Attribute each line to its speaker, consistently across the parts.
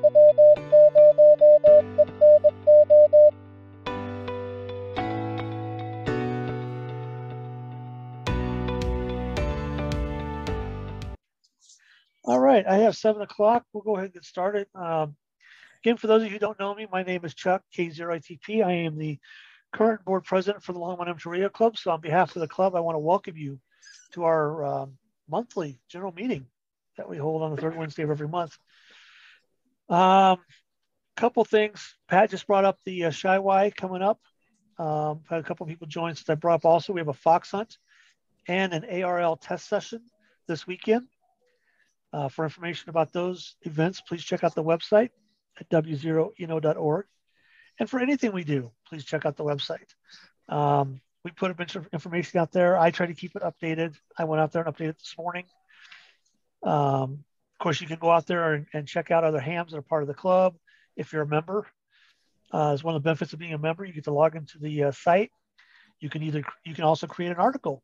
Speaker 1: All right, I have 7 o'clock. We'll go ahead and get started. Again, for those of you who don't know me, my name is Chuck, K0ITP. I am the current board president for the Longmont Amateur Radio Club. So on behalf of the club, I want to welcome you to our monthly general meeting that we hold on the third Wednesday of every month. Couple things. Pat just brought up the ShyY coming up. I've had a couple of people join since I brought up also. We have a fox hunt and an ARRL test session this weekend. For information about those events, please check out the website at w0eno.org. And for anything we do, please check out the website. We put a bunch of information out there. I try to keep it updated. I went out there and updated it this morning. Of course, you can go out there and check out other hams that are part of the club if you're a member. It's one of the benefits of being a member. You get to log into the site. You can also create an article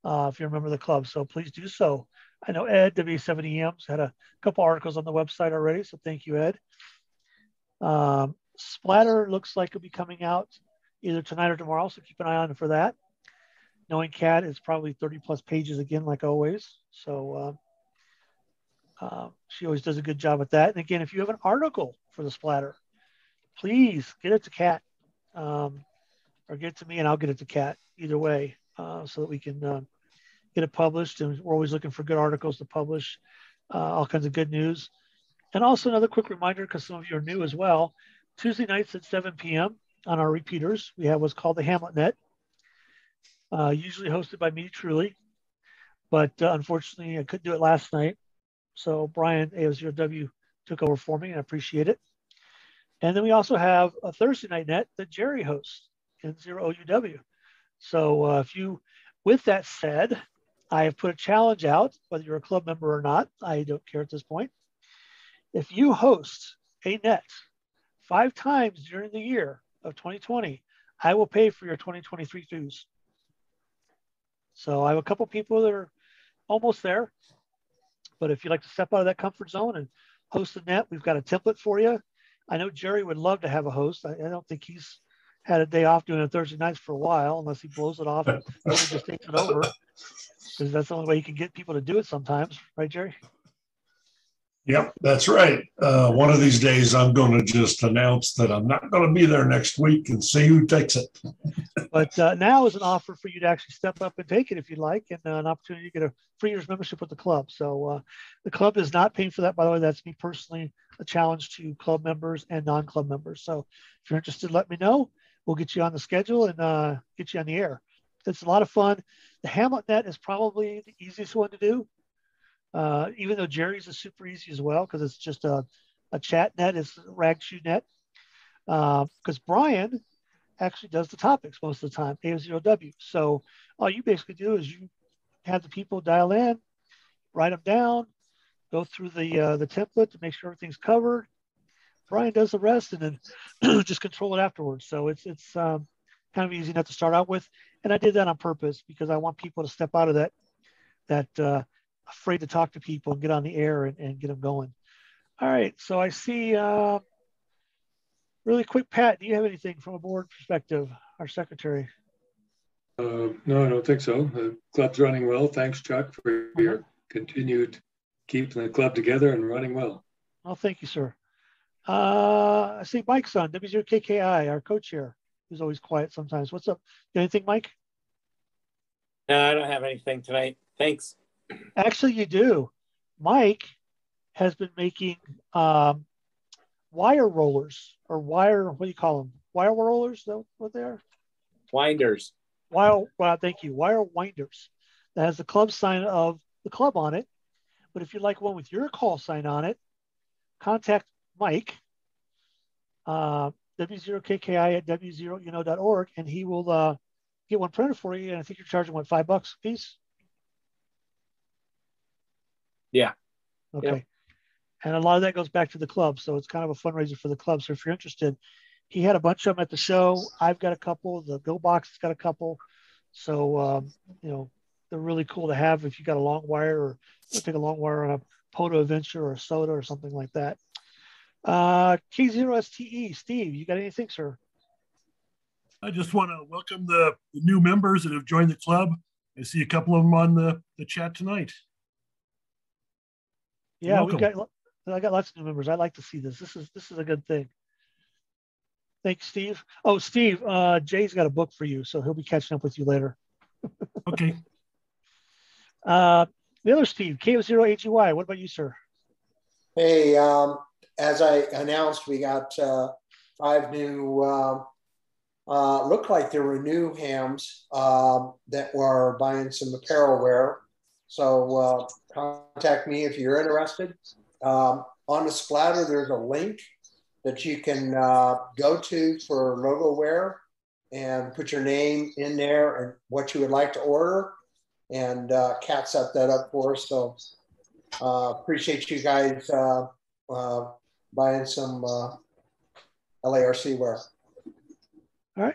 Speaker 1: if you're a member of the club. So please do so. I know Ed, W7EM's had a couple articles on the website already, so thank you, Ed. Splatter looks like it'll be coming out either tonight or tomorrow, so keep an eye on for that. Knowing Cat is probably 30 plus pages again, like always. So she always does a good job at that. And again, if you have an article for the Splatter, please get it to Cat or get it to me and I'll get it to Cat either way so that we can get it published. And we're always looking for good articles to publish, all kinds of good news. And also another quick reminder, because some of you are new as well, Tuesday nights at 7 p.m. on our repeaters, we have what's called the Hamlet Net, usually hosted by me truly. But unfortunately, I couldn't do it last night. So Brian, AO0W, took over for me, and I appreciate it. And then we also have a Thursday night net that Jerry hosts in 0OUW. So with that said, I have put a challenge out, whether you're a club member or not, I don't care at this point. If you host a net 5 times during the year of 2020, I will pay for your 2023 dues. So I have a couple people that are almost there, but if you'd like to step out of that comfort zone and host a net, we've got a template for you. I know Jerry would love to have a host. I don't think he's had a day off doing it Thursday nights for a while, unless he blows it off and just takes it over, because that's the only way you can get people to do it sometimes, right, Jerry?
Speaker 2: Yep, that's right. One of these days, I'm going to just announce that I'm not going to be there next week and see who takes it.
Speaker 1: But now is an offer for you to actually step up and take it if you'd like, and an opportunity to get a free year's membership with the club. So the club is not paying for that, by the way. That's me personally, a challenge to club members and non-club members. So if you're interested, let me know. We'll get you on the schedule and get you on the air. It's a lot of fun. The Hamlet Net is probably the easiest one to do. Even though Jerry's is super easy as well, because it's just a chat net, it's a rag shoe net. Because Brian actually does the topics most of the time, AO0W. So all you basically do is you have the people dial in, write them down, go through the template to make sure everything's covered. Brian does the rest, and then just control it afterwards. So it's kind of easy enough to start out with. And I did that on purpose because I want people to step out of that afraid to talk to people and get on the air and get them going. All right, so I see really quick, Pat, do you have anything from a board perspective, our secretary?
Speaker 3: No, I don't think so. The club's running well. Thanks, Chuck, for your continued keeping the club together and running well.
Speaker 1: Oh, thank you, sir. I see Mike's on, W0KKI, our co-chair, who's always quiet sometimes. What's up? Got anything, Mike?
Speaker 4: No, I don't have anything tonight. Thanks.
Speaker 1: Actually, you do. Mike has been making wire rollers or wire, what do you call them? Wire rollers, is that what they are?
Speaker 4: Winders.
Speaker 1: Well, thank you. Wire winders. That has the club sign of the club on it. But if you'd like one with your call sign on it, contact Mike, W0KKI at w0eno.org, and he will get one printed for you. And I think you're charging, what, $5 a piece?
Speaker 4: Yeah.
Speaker 1: Okay.
Speaker 4: Yep.
Speaker 1: And a lot of that goes back to the club. So it's kind of a fundraiser for the club. So if you're interested, he had a bunch of them at the show. I've got a couple. The Go Box has got a couple. So, they're really cool to have if you got a long wire or take a long wire on a Poto Adventure or a Soda or something like that. K0STE, Steve, you got anything, sir?
Speaker 5: I just want to welcome the new members that have joined the club. I see a couple of them on the chat tonight.
Speaker 1: Yeah, I got lots of new members. I like to see this. This is a good thing. Thanks, Steve. Oh, Steve, Jay's got a book for you, so he'll be catching up with you later.
Speaker 5: Okay.
Speaker 1: The other Steve, K0AGY, what about you, sir?
Speaker 6: Hey, as I announced, we got 5 new, looked like there were new hams that were buying some apparel wear. So contact me if you're interested. On the splatter, there's a link that you can go to for logo wear and put your name in there and what you would like to order. And Kat set that up for us. So appreciate you guys buying some LARC wear.
Speaker 1: All right.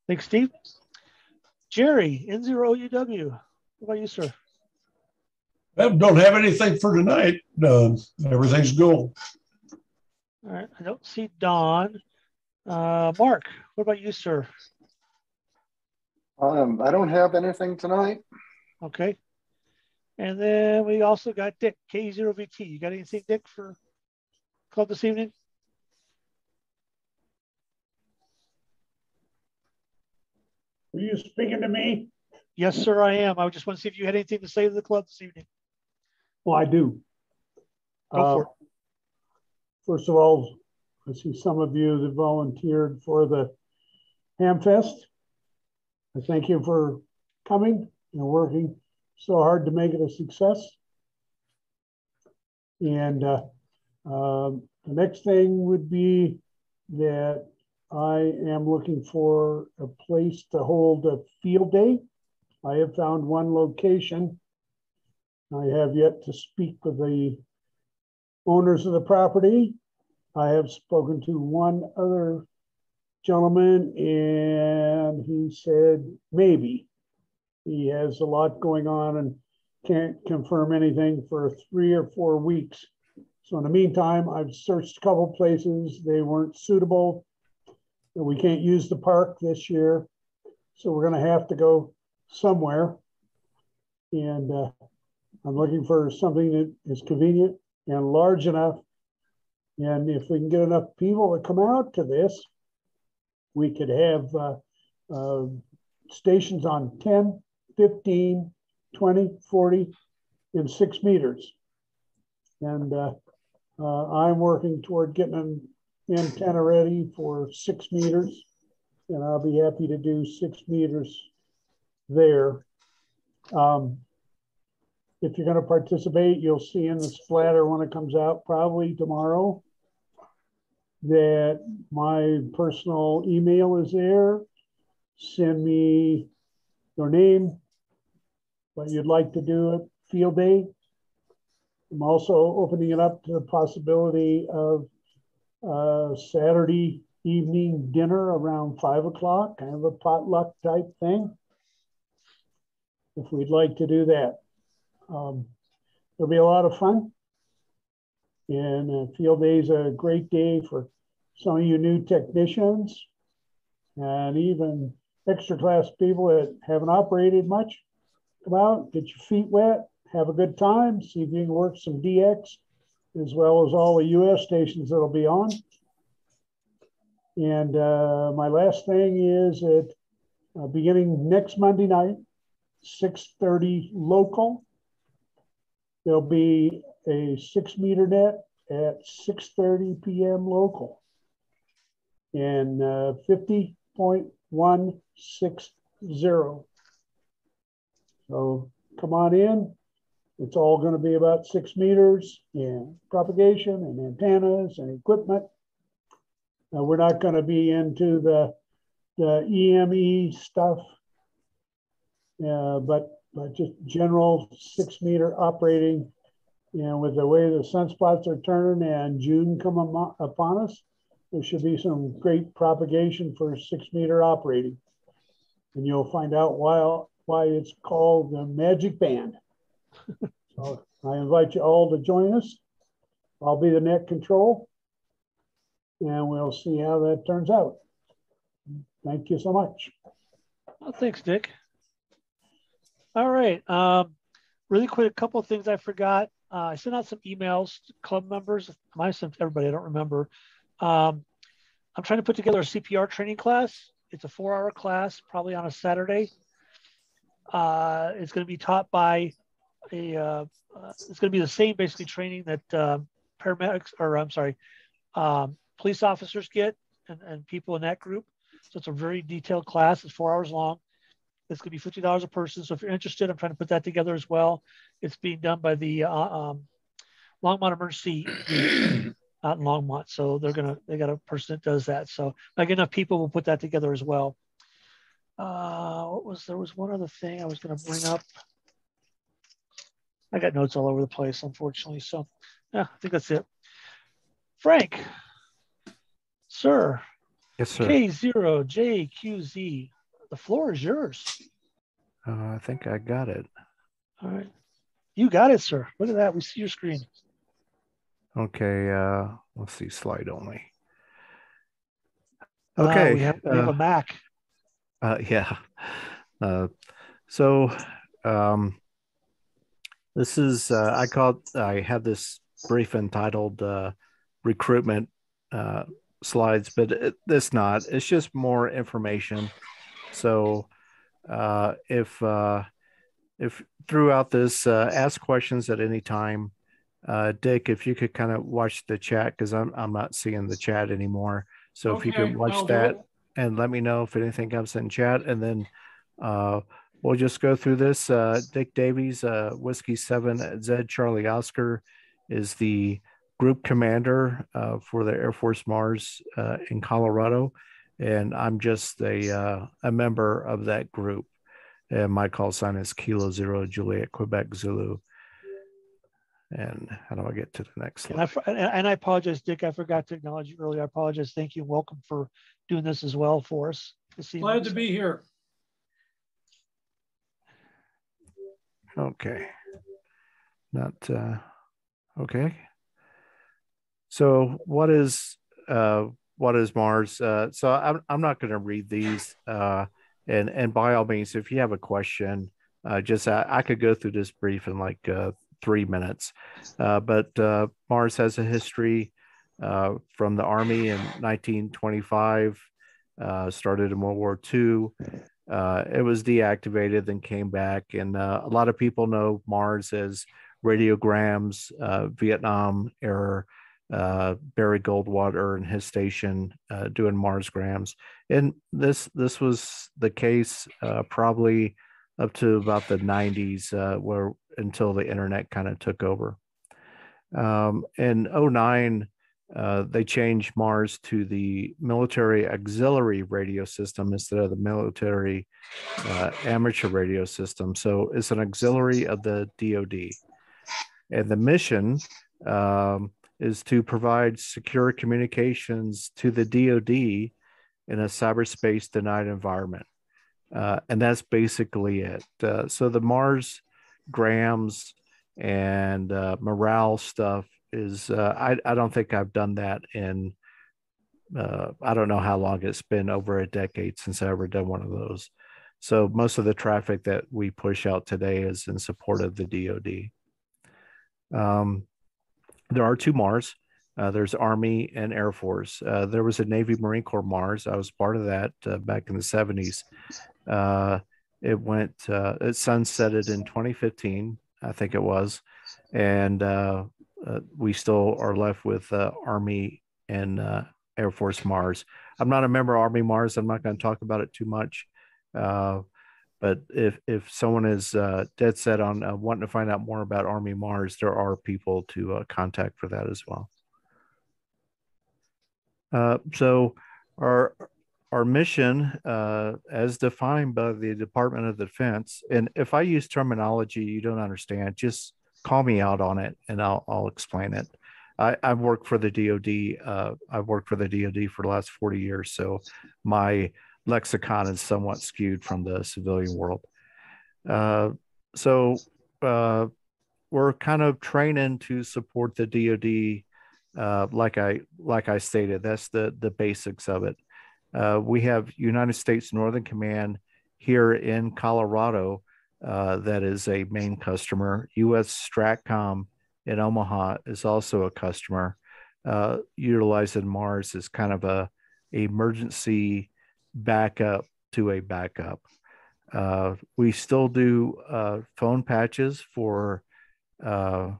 Speaker 1: Thanks, Steve. Jerry, N0UW. What about you, sir?
Speaker 2: I don't have anything for tonight. Everything's going.
Speaker 1: All right. I don't see Don. Mark, what about you, sir?
Speaker 7: I don't have anything tonight.
Speaker 1: Okay. And then we also got Dick, K0VT. You got anything, Dick, for club this evening?
Speaker 8: Were you speaking to me?
Speaker 1: Yes, sir, I am. I just want to see if you had anything to say to the club this evening.
Speaker 8: Well, I do.
Speaker 1: Go for it.
Speaker 8: First of all, I see some of you that volunteered for the Hamfest. I thank you for coming and working so hard to make it a success. And the next thing would be that I am looking for a place to hold a field day. I have found one location. I have yet to speak with the owners of the property. I have spoken to one other gentleman and he said maybe. He has a lot going on and can't confirm anything for 3 or 4 weeks. So in the meantime, I've searched a couple places. They weren't suitable. We can't use the park this year. So we're going to have to go somewhere. And I'm looking for something that is convenient and large enough. And if we can get enough people to come out to this, we could have stations on 10, 15, 20, 40, and 6 meters. And I'm working toward getting an antenna ready for 6 meters. And I'll be happy to do 6 meters there. If you're going to participate, you'll see in the splatter when it comes out, probably tomorrow, that my personal email is there. Send me your name, what you'd like to do at field day. I'm also opening it up to the possibility of Saturday evening dinner around 5 o'clock, kind of a potluck type thing, if we'd like to do that. It'll be a lot of fun. And field day is a great day for some of you new technicians and even extra class people that haven't operated much. Come out, get your feet wet, have a good time, see if you can work some DX, as well as all the US stations that'll be on. And my last thing is that beginning next Monday night, 6:30 local, there'll be a 6 meter net at 6:30 p.m. local and 50.160. So come on in. It's all going to be about 6 meters and propagation and antennas and equipment. We're not going to be into the EME stuff, but just general 6 meter operating. And with the way the sunspots are turning and June come upon us, there should be some great propagation for 6 meter operating. And you'll find out why it's called the Magic Band. So I invite you all to join us. I'll be the net control, and we'll see how that turns out. Thank you so much.
Speaker 1: Oh, thanks, Dick. All right. Really quick, a couple of things I forgot. I sent out some emails to club members. I might have sent to everybody. I don't remember. I'm trying to put together a CPR training class. It's a 4-hour class, probably on a Saturday. It's going to be taught by it's going to be the same basically training that paramedics, or I'm sorry, police officers get and people in that group. So it's a very detailed class. It's 4 hours long. It's going to be $50 a person. So if you're interested, I'm trying to put that together as well. It's being done by the Longmont Emergency Group out in Longmont. So they got a person that does that. So if I get enough people, we'll put that together as well. There was one other thing I was going to bring up. I got notes all over the place, unfortunately. So yeah, I think that's it. Frank, sir.
Speaker 9: Yes, sir.
Speaker 1: K0JQZ. The floor is yours.
Speaker 9: I think I got it.
Speaker 1: All right. You got it, sir. Look at that. We see your screen.
Speaker 9: Okay. Let's see. Slide only. Okay.
Speaker 1: We have a Mac.
Speaker 9: Yeah. So this is, I have this brief entitled recruitment slides, but it's just more information. So if throughout this, ask questions at any time. Dick, if you could kind of watch the chat, because I'm not seeing the chat anymore. So if you could watch that and let me know if anything comes in chat, and then we'll just go through this. Dick Davies, Whiskey 7 Z Charlie Oscar, is the group commander for the Air Force Mars in Colorado. And I'm just a member of that group. And my call sign is Kilo Zero Juliet Quebec Zulu. And how do I get to the next slide?
Speaker 1: And I apologize, Dick. I forgot to acknowledge you earlier. I apologize. Thank you. Welcome for doing this as well for us.
Speaker 5: Glad to be here.
Speaker 9: Okay. Okay. So what is Mars? So I'm not going to read these. And by all means, if you have a question, I could go through this brief in like 3 minutes. But Mars has a history from the Army in 1925, started in World War II. It was deactivated, then came back. And a lot of people know Mars as radiograms, Vietnam era, Barry Goldwater and his station doing Marsgrams. And this was the case probably up to about the 90s, where until the internet kind of took over. In 2009, they changed Mars to the military auxiliary radio system instead of the military amateur radio system. So it's an auxiliary of the DoD. And the mission is to provide secure communications to the DoD in a cyberspace denied environment. And that's basically it. So the Mars grams and morale stuff is, I don't think I've done that in, I don't know how long it's been, over a decade since I ever done one of those. So most of the traffic that we push out today is in support of the DoD. There are two Mars. There's Army and Air Force. There was a Navy Marine Corps Mars. I was part of that back in the 70s. It sunsetted in 2015, I think it was. And we still are left with Army and Air Force Mars. I'm not a member of Army Mars. I'm not going to talk about it too much. But if someone is dead set on wanting to find out more about Army Mars, there are people to contact for that as well. So our mission, as defined by the Department of Defense, and if I use terminology you don't understand, just call me out on it and I'll explain it. I've worked for the DoD. I've worked for the DoD for the last 40 years, so my lexicon is somewhat skewed from the civilian world. So we're kind of training to support the DoD like I stated, that's the basics of it. We have United States Northern Command here in Colorado that is a main customer. U.S. Stratcom in Omaha is also a customer, utilizing Mars as kind of a emergency backup to a backup. We still do phone patches for the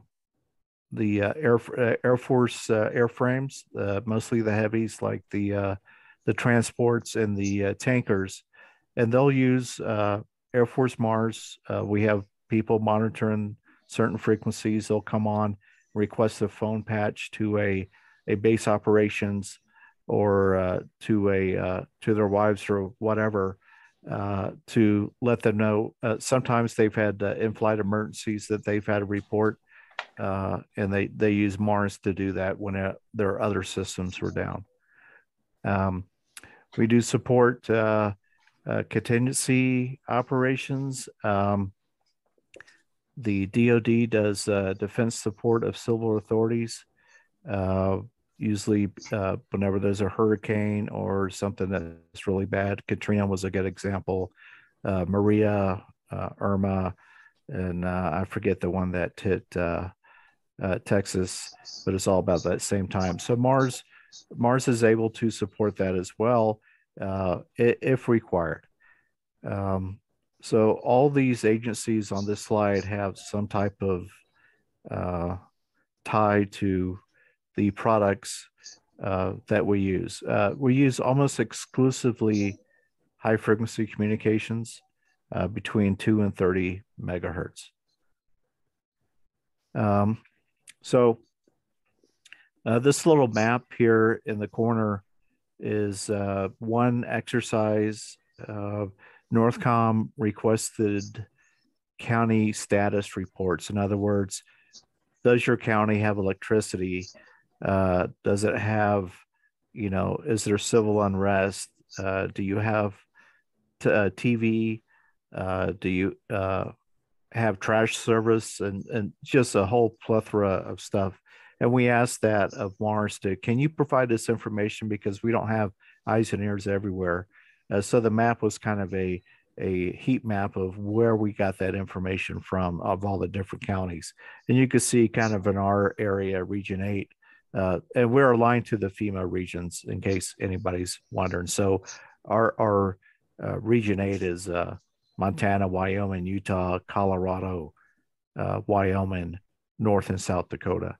Speaker 9: Air Force airframes, mostly the heavies like the transports and the tankers, and they'll use Air Force Mars. We have people monitoring certain frequencies. They'll come on, request a phone patch to a base operations or to their wives or whatever, to let them know. Sometimes they've had in-flight emergencies that they've had to report, and they use Mars to do that when their other systems were down. We do support contingency operations. The DoD does defense support of civil authorities. Usually whenever there's a hurricane or something that's really bad. Katrina was a good example. Maria, Irma, and I forget the one that hit Texas, but it's all about that same time. So Mars is able to support that as well if required. So all these agencies on this slide have some type of tie to the products that we use. We use almost exclusively high frequency communications between 2 and 30 megahertz. So this little map here in the corner is one exercise. Northcom requested county status reports. In other words, does your county have electricity? Does it have, is there civil unrest? Do you have TV? Do you have trash service? And just a whole plethora of stuff. And we asked that of Mars can you provide this information, because we don't have eyes and ears everywhere. So the map was kind of a heat map of where we got that information from, of all the different counties. And you could see kind of in our area, Region 8, and we're aligned to the FEMA regions in case anybody's wondering. So our Region 8 is Montana, Wyoming, Utah, Colorado, Wyoming, North and South Dakota.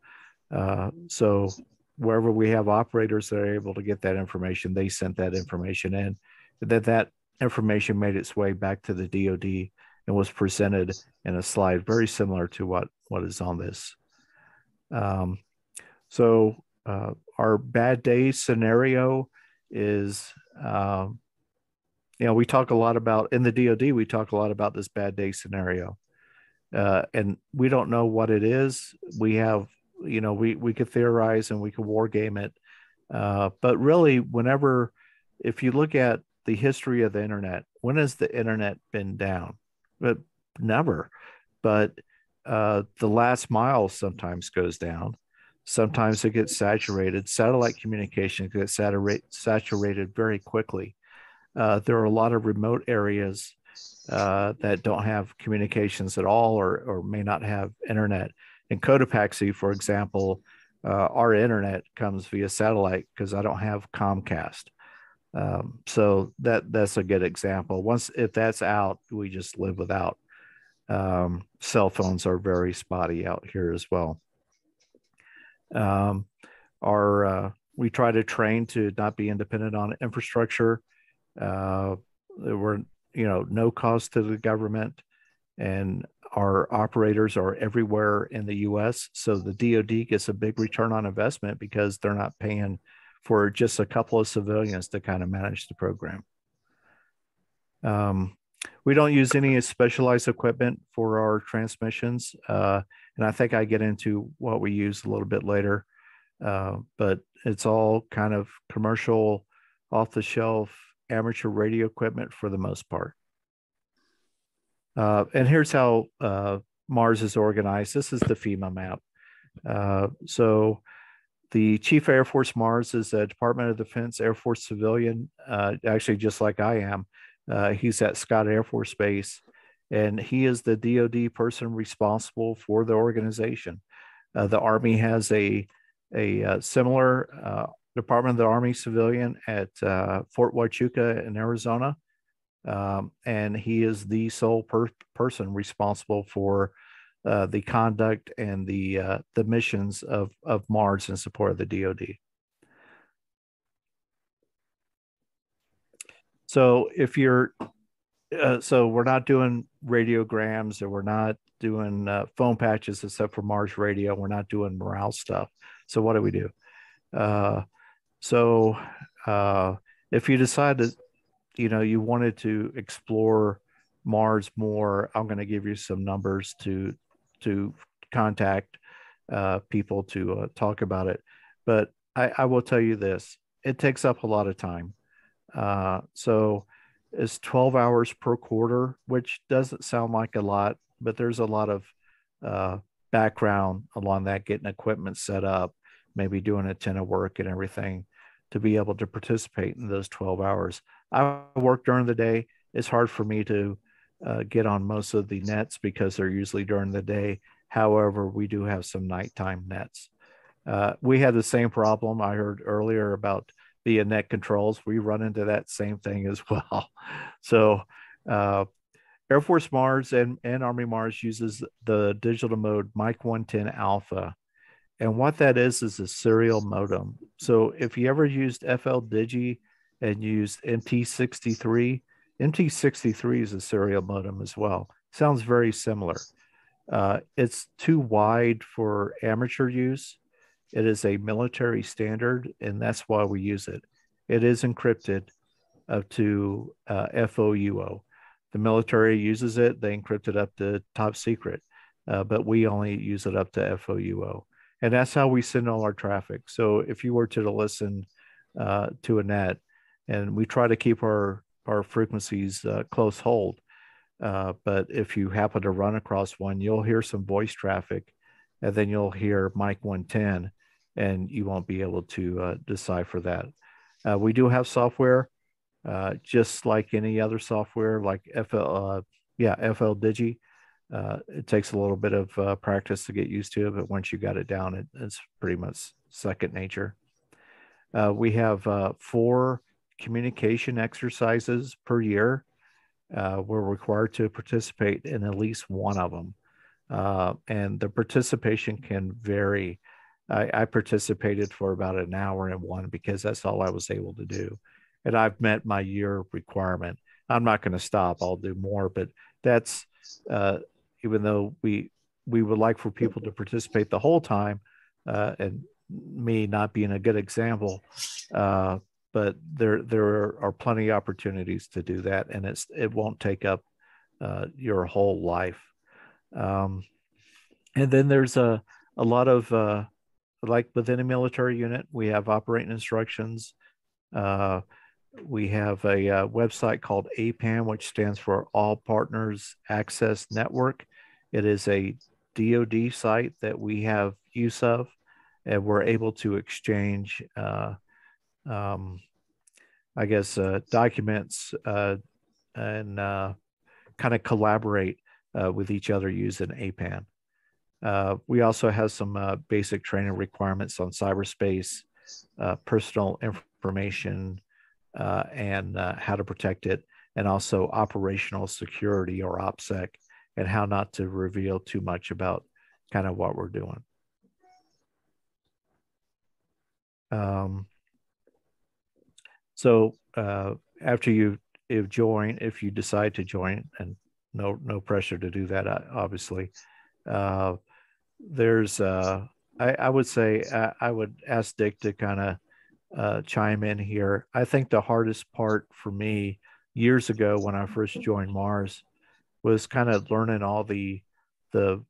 Speaker 9: So wherever we have operators that are able to get that information, they sent that information in. That information made its way back to the DoD and was presented in a slide very similar to what is on this. So our bad day scenario is, we talk a lot about, in the DoD, we talk a lot about this bad day scenario. And we don't know what it is. We have, we could theorize and we could war game it. But really, if you look at the history of the internet, when has the internet been down? But never. But the last mile sometimes goes down. Sometimes it gets saturated. Satellite communication gets saturated very quickly. There are a lot of remote areas that don't have communications at all, or may not have internet. In Cotopaxi, for example, our internet comes via satellite because I don't have Comcast. So that's a good example. If that's out, we just live without. Cell phones are very spotty out here as well. We try to train to not be independent on infrastructure. We're no cost to the government, and our operators are everywhere in the U.S. So the DoD gets a big return on investment because they're not paying for just a couple of civilians to kind of manage the program. We don't use any specialized equipment for our transmissions. And I think I get into what we use a little bit later, but it's all kind of commercial, off-the-shelf, amateur radio equipment for the most part. And here's how Mars is organized. This is the FEMA map. So The Chief of Air Force Mars is a Department of Defense Air Force civilian, actually just like I am. He's at Scott Air Force Base, and he is the DoD person responsible for the organization. The Army has a similar Department of the Army civilian at Fort Huachuca in Arizona, and he is the sole person responsible for the conduct and the missions of Mars in support of the DoD. So if you're, so we're not doing radiograms, or we're not doing phone patches except for Mars radio. We're not doing morale stuff. So what do we do? If you decided, you wanted to explore Mars more, I'm going to give you some numbers to contact people to talk about it. But I will tell you this, it takes up a lot of time. So it's 12 hours per quarter, which doesn't sound like a lot, but there's a lot of background along that, getting equipment set up, maybe doing a ton of work and everything to be able to participate in those 12 hours. I work during the day. It's hard for me to get on most of the nets because they're usually during the day. However, we do have some nighttime nets. We had the same problem I heard earlier about the net controls. We run into that same thing as well. So Air Force Mars and Army Mars uses the digital mode Mike 110 Alpha. And what that is a serial modem. So if you ever used FL Digi and used MT63, MT63 is a serial modem as well. Sounds very similar. It's too wide for amateur use. It is a military standard, and that's why we use it. It is encrypted up to FOUO. The military uses it. They encrypt it up to top secret, but we only use it up to FOUO. And that's how we send all our traffic. So if you were to listen to a net, and we try to keep our frequencies close hold, but if you happen to run across one, you'll hear some voice traffic, and then you'll hear Mike 110, and you won't be able to decipher that. We do have software, just like any other software, like FL Digi. It takes a little bit of practice to get used to it, but once you got it down, it's pretty much second nature. We have 4 communication exercises per year. We're required to participate in at least one of them. And the participation can vary. I participated for about an hour in one because that's all I was able to do. And I've met my year requirement. I'm not going to stop. I'll do more, but that's, even though we would like for people to participate the whole time, and me not being a good example, but there are plenty of opportunities to do that, and it won't take up your whole life. And then there's a lot of like within a military unit, we have operating instructions. We have a website called APAN, which stands for All Partners Access Network. It is a DoD site that we have use of, and we're able to exchange, documents and kind of collaborate with each other using APAN. We also have some basic training requirements on cyberspace, personal information, and how to protect it, and also operational security, or OPSEC, and how not to reveal too much about kind of what we're doing. So after you've joined, if you decide to join, and no pressure to do that, obviously, there's I would say I would ask Dick to kind of chime in here. I think the hardest part for me years ago when I first joined Mars was kind of learning all the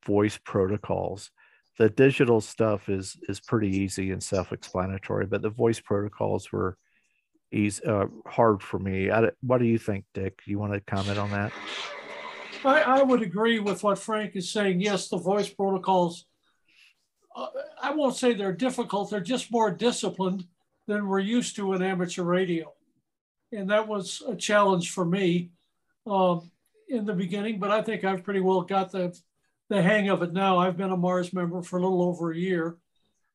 Speaker 9: voice protocols. The digital stuff is pretty easy and self-explanatory, but the voice protocols were hard for me. What do you think, Dick? You want to comment on that?
Speaker 10: I would agree with what Frank is saying. Yes, the voice protocols I won't say they're difficult, they're just more disciplined than we're used to in amateur radio. And that was a challenge for me in the beginning, but I think I've pretty well got the hang of it now. I've been a Mars member for a little over a year.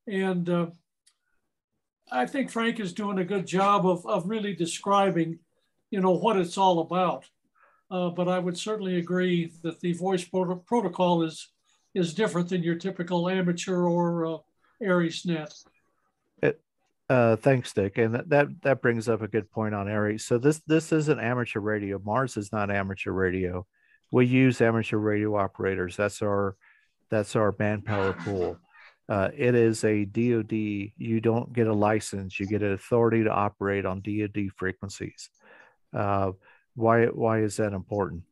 Speaker 10: And I think Frank is doing a good job of really describing, what it's all about. But I would certainly agree that the voice protocol is different than your typical amateur or Aries net.
Speaker 9: Thanks, Dick. And that brings up a good point on Aries. So this isn't amateur radio. Mars is not amateur radio. We use amateur radio operators. That's our manpower pool. It is a DoD. You don't get a license. You get an authority to operate on DoD frequencies. Why is that important?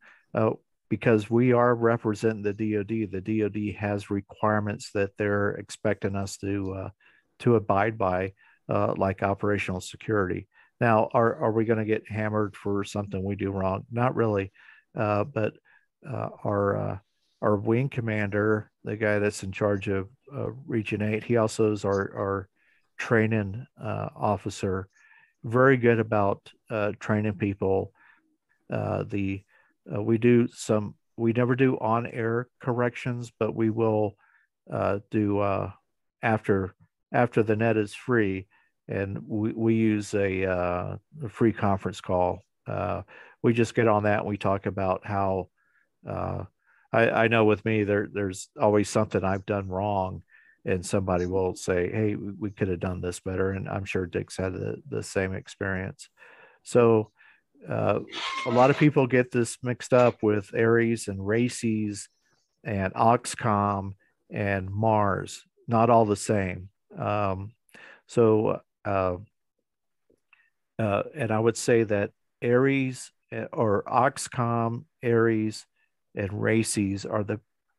Speaker 9: Because we are representing the DoD. The DoD has requirements that they're expecting us to abide by, like operational security. Now, are we going to get hammered for something we do wrong? Not really, but our wing commander, the guy that's in charge of Region 8, he also is our training officer. Very good about training people. We never do on-air corrections, but we will do after the net is free, and we use a free conference call. We just get on that and we talk about how I know with me there's always something I've done wrong, and somebody will say, hey, we could have done this better. And I'm sure Dick's had the same experience. So a lot of people get this mixed up with Aries and Races and Oxcom and Mars, not all the same. And I would say that Aries or Oxcom, Aries, and Races are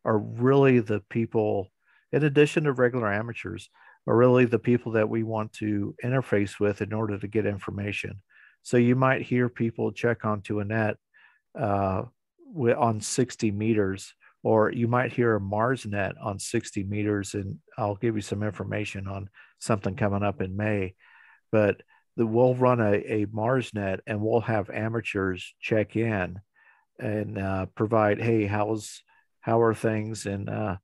Speaker 9: really the people, in addition to regular amateurs, are really the people that we want to interface with in order to get information. So you might hear people check onto a net on 60 meters, or you might hear a Mars net on 60 meters, and I'll give you some information on something coming up in May. But we'll run a Mars net, and we'll have amateurs check in and provide, hey, how are things in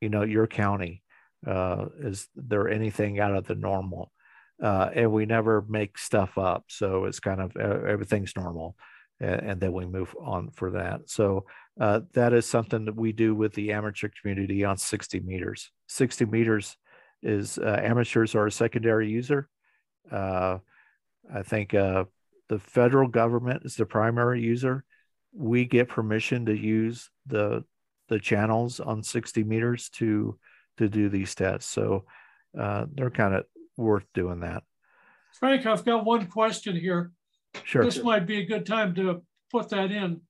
Speaker 9: your county? Is there anything out of the normal? And we never make stuff up, so it's kind of everything's normal, and then we move on for that. So that is something that we do with the amateur community on 60 meters. 60 meters is amateurs are a secondary user. I think the federal government is the primary user. We get permission to use the channels on 60 meters to do these tests. So they're kind of worth doing that.
Speaker 10: Frank, I've got one question here.
Speaker 9: Sure.
Speaker 10: This might be a good time to put that in.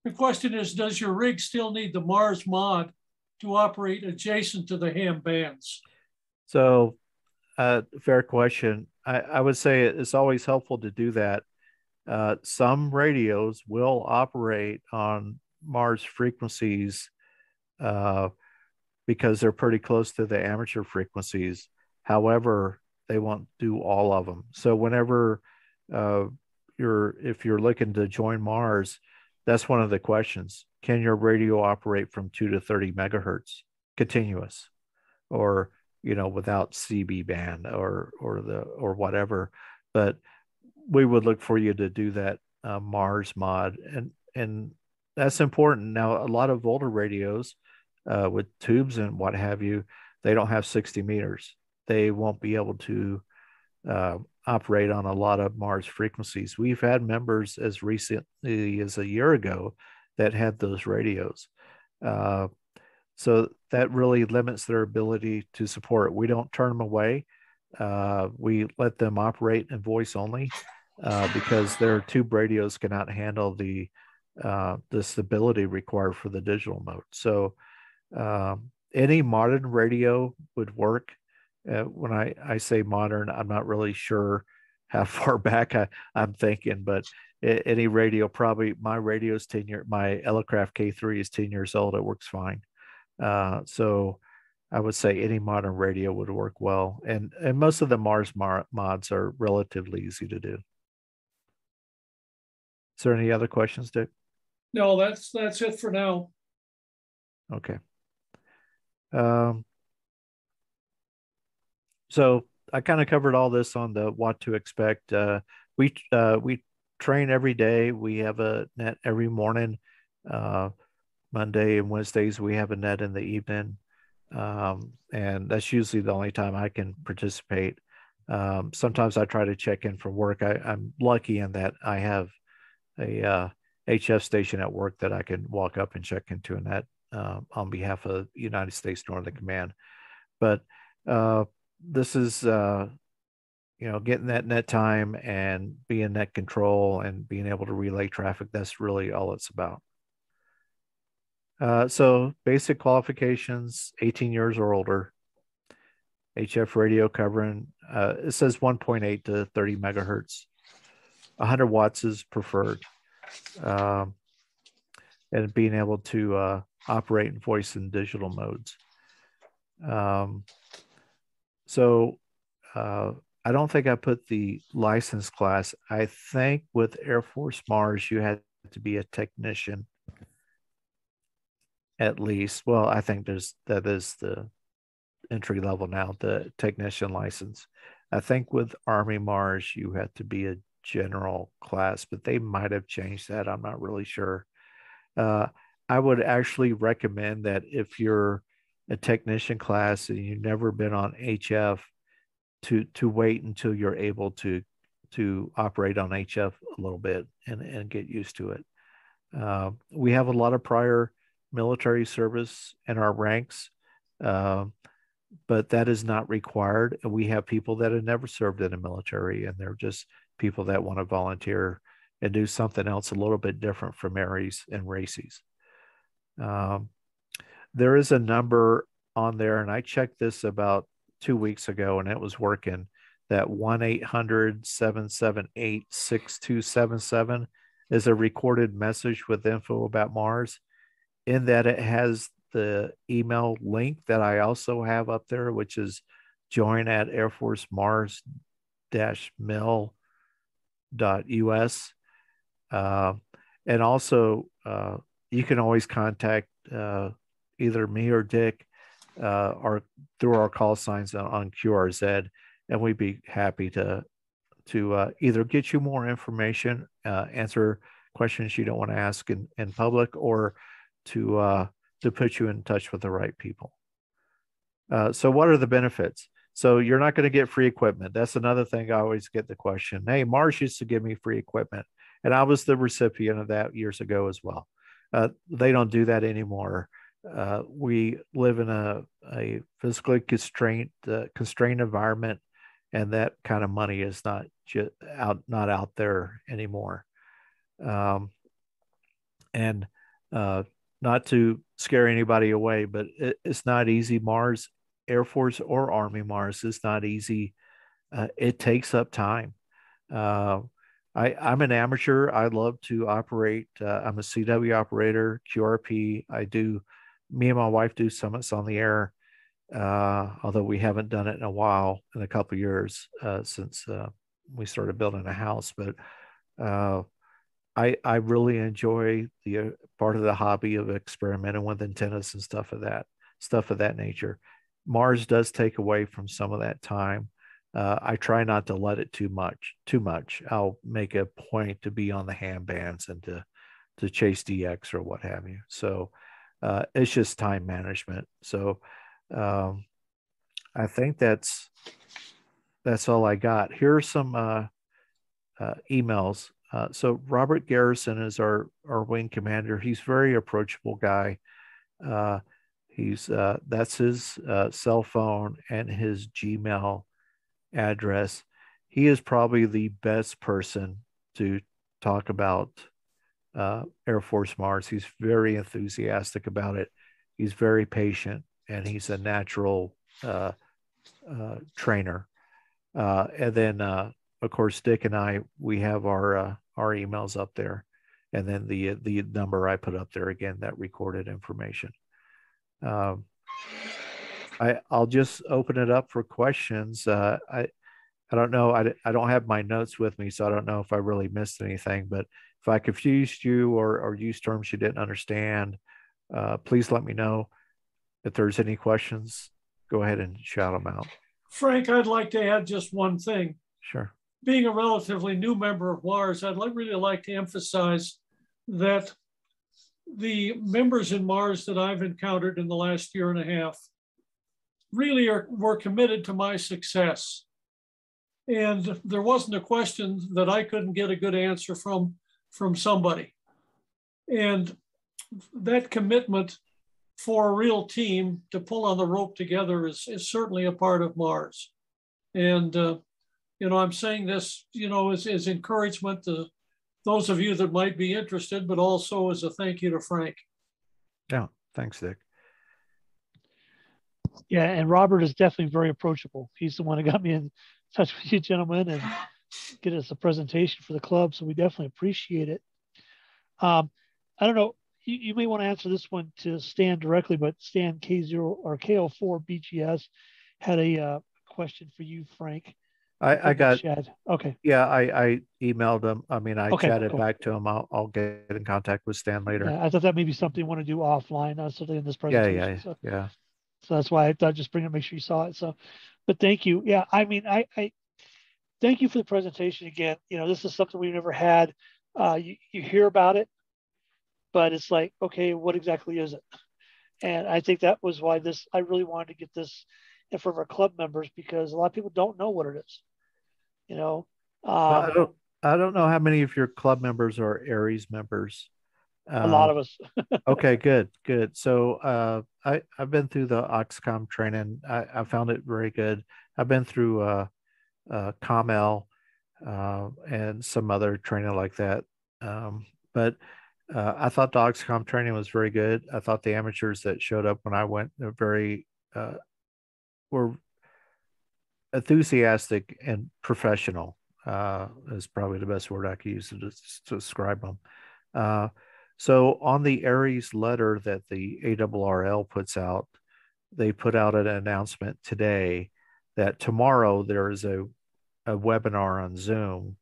Speaker 10: The question is, does your rig still need the Mars mod to operate adjacent to the ham bands?
Speaker 9: So fair question. I would say it's always helpful to do that. Some radios will operate on Mars frequencies because they're pretty close to the amateur frequencies. However, they won't do all of them. So whenever if you're looking to join Mars, that's one of the questions. Can your radio operate from 2 to 30 megahertz continuous, or without CB band or whatever? But we would look for you to do that Mars mod, and that's important. Now, a lot of older radios with tubes and what have you, they don't have 60 meters. They won't be able to operate on a lot of Mars frequencies. We've had members as recently as a year ago that had those radios. So that really limits their ability to support. We don't turn them away. We let them operate in voice only because their tube radios cannot handle the stability required for the digital mode. So any modern radio would work. When I say modern, I'm not really sure how far back I'm thinking, but any radio, probably my radio is 10 years, my Elecraft K3 is 10 years old. It works fine. So I would say any modern radio would work well. And most of the Mars mods are relatively easy to do. Is there any other questions, Dick?
Speaker 10: No, that's it for now.
Speaker 9: Okay. So I kind of covered all this on the what to expect. We train every day. We have a net every morning. Monday and Wednesdays we have a net in the evening, and that's usually the only time I can participate. Sometimes I try to check in from work. I'm lucky in that I have a HF station at work that I can walk up and check into a net on behalf of United States Northern Command. But this is getting that net time and being net control and being able to relay traffic. That's really all it's about. So basic qualifications, 18 years or older, HF radio covering, it says 1.8 to 30 megahertz, 100 watts is preferred, and being able to operate in voice and digital modes. So I don't think I put the license class. I think with Air Force Mars, you had to be a technician at least. Well, I think that is the entry level now, the technician license. I think with Army Mars, you had to be a general class, but they might have changed that. I'm not really sure. I would actually recommend that if you're a technician class and you've never been on HF, to wait until you're able to operate on HF a little bit and get used to it. We have a lot of prior military service in our ranks, but that is not required. We have people that have never served in the military, and they're just people that want to volunteer and do something else a little bit different from Aries and RACES. There is a number on there, and I checked this about 2 weeks ago, and it was working. That 1-800-778-6277 is a recorded message with info about Mars. In that, it has the email link that I also have up there, which is join@airforcemars-mil.us. And also, you can always contact either me or Dick or through our call signs on QRZ, and we'd be happy to either get you more information, answer questions you don't want to ask in public, or to put you in touch with the right people. So what are the benefits? So you're not going to get free equipment. That's another thing I always get the question. Hey, Mars used to give me free equipment, and I was the recipient of that years ago as well. They don't do that anymore. We live in a physically constrained environment, and that kind of money is not out there anymore. And not to scare anybody away, but it's not easy. Mars, Air Force or Army Mars is not easy. It takes up time. I'm an amateur. I love to operate. I'm a CW operator, QRP. Me and my wife do summits on the air, although we haven't done it in a while, in a couple of years since we started building a house. But I really enjoy the part of the hobby of experimenting with antennas and stuff of that nature. Mars does take away from some of that time. I try not to let it too much. I'll make a point to be on the ham bands and to chase DX or what have you. So it's just time management. So I think that's all I got. Here are some emails. So Robert Garrison is our wing commander. He's a very approachable guy. That's his cell phone and his Gmail address. He is probably the best person to talk about Air Force Mars. He's very enthusiastic about it. He's very patient, and he's a natural trainer. And then, of course, Dick and I, we have our emails up there, and then the number I put up there again, that recorded information. I'll just open it up for questions. I don't know. I don't have my notes with me, so I don't know if I really missed anything. But if I confused you or used terms you didn't understand, please let me know. If there's any questions, go ahead and shout them out.
Speaker 10: Frank, I'd like to add just one thing.
Speaker 9: Sure.
Speaker 10: Being a relatively new member of MARS, I'd really like to emphasize that the members in MARS that I've encountered in the last year and a half really were committed to my success. And there wasn't a question that I couldn't get a good answer from somebody. And that commitment for a real team to pull on the rope together is certainly a part of MARS. And, I'm saying this, as encouragement to those of you that might be interested, but also as a thank you to Frank.
Speaker 9: Yeah, thanks, Dick.
Speaker 1: Yeah, and Robert is definitely very approachable. He's the one who got me in touch with you gentlemen and get us a presentation for the club. So we definitely appreciate it. I don't know. You may want to answer this one to Stan directly, but Stan K0 or KO4 BGS had a question for you, Frank.
Speaker 9: I got,
Speaker 1: okay.
Speaker 9: Yeah, I emailed him. I mean, I chatted
Speaker 1: cool.
Speaker 9: back to him. I'll get in contact with Stan later.
Speaker 1: Yeah, I thought that may be something you want to do offline, not something in this presentation.
Speaker 9: Yeah.
Speaker 1: So that's why I thought just bring it, make sure you saw it. So, but thank you. Yeah, I mean, I thank you for the presentation again. This is something we've never had. You hear about it, but it's like, okay, what exactly is it? And I think that was why I really wanted to get this in front of our club members, because a lot of people don't know what it is.
Speaker 9: I don't know how many of your club members are ARRL members.
Speaker 1: A lot of us.
Speaker 9: Okay, good. So I've been through the Oxcom training. I found it very good. I've been through ComL and some other training like that. But I thought the Oxcom training was very good. I thought the amateurs that showed up when I went were enthusiastic and professional. Is probably the best word I could use to describe them. So on the ARRL letter that the ARRL puts out, they put out an announcement today that tomorrow there is a webinar on Zoom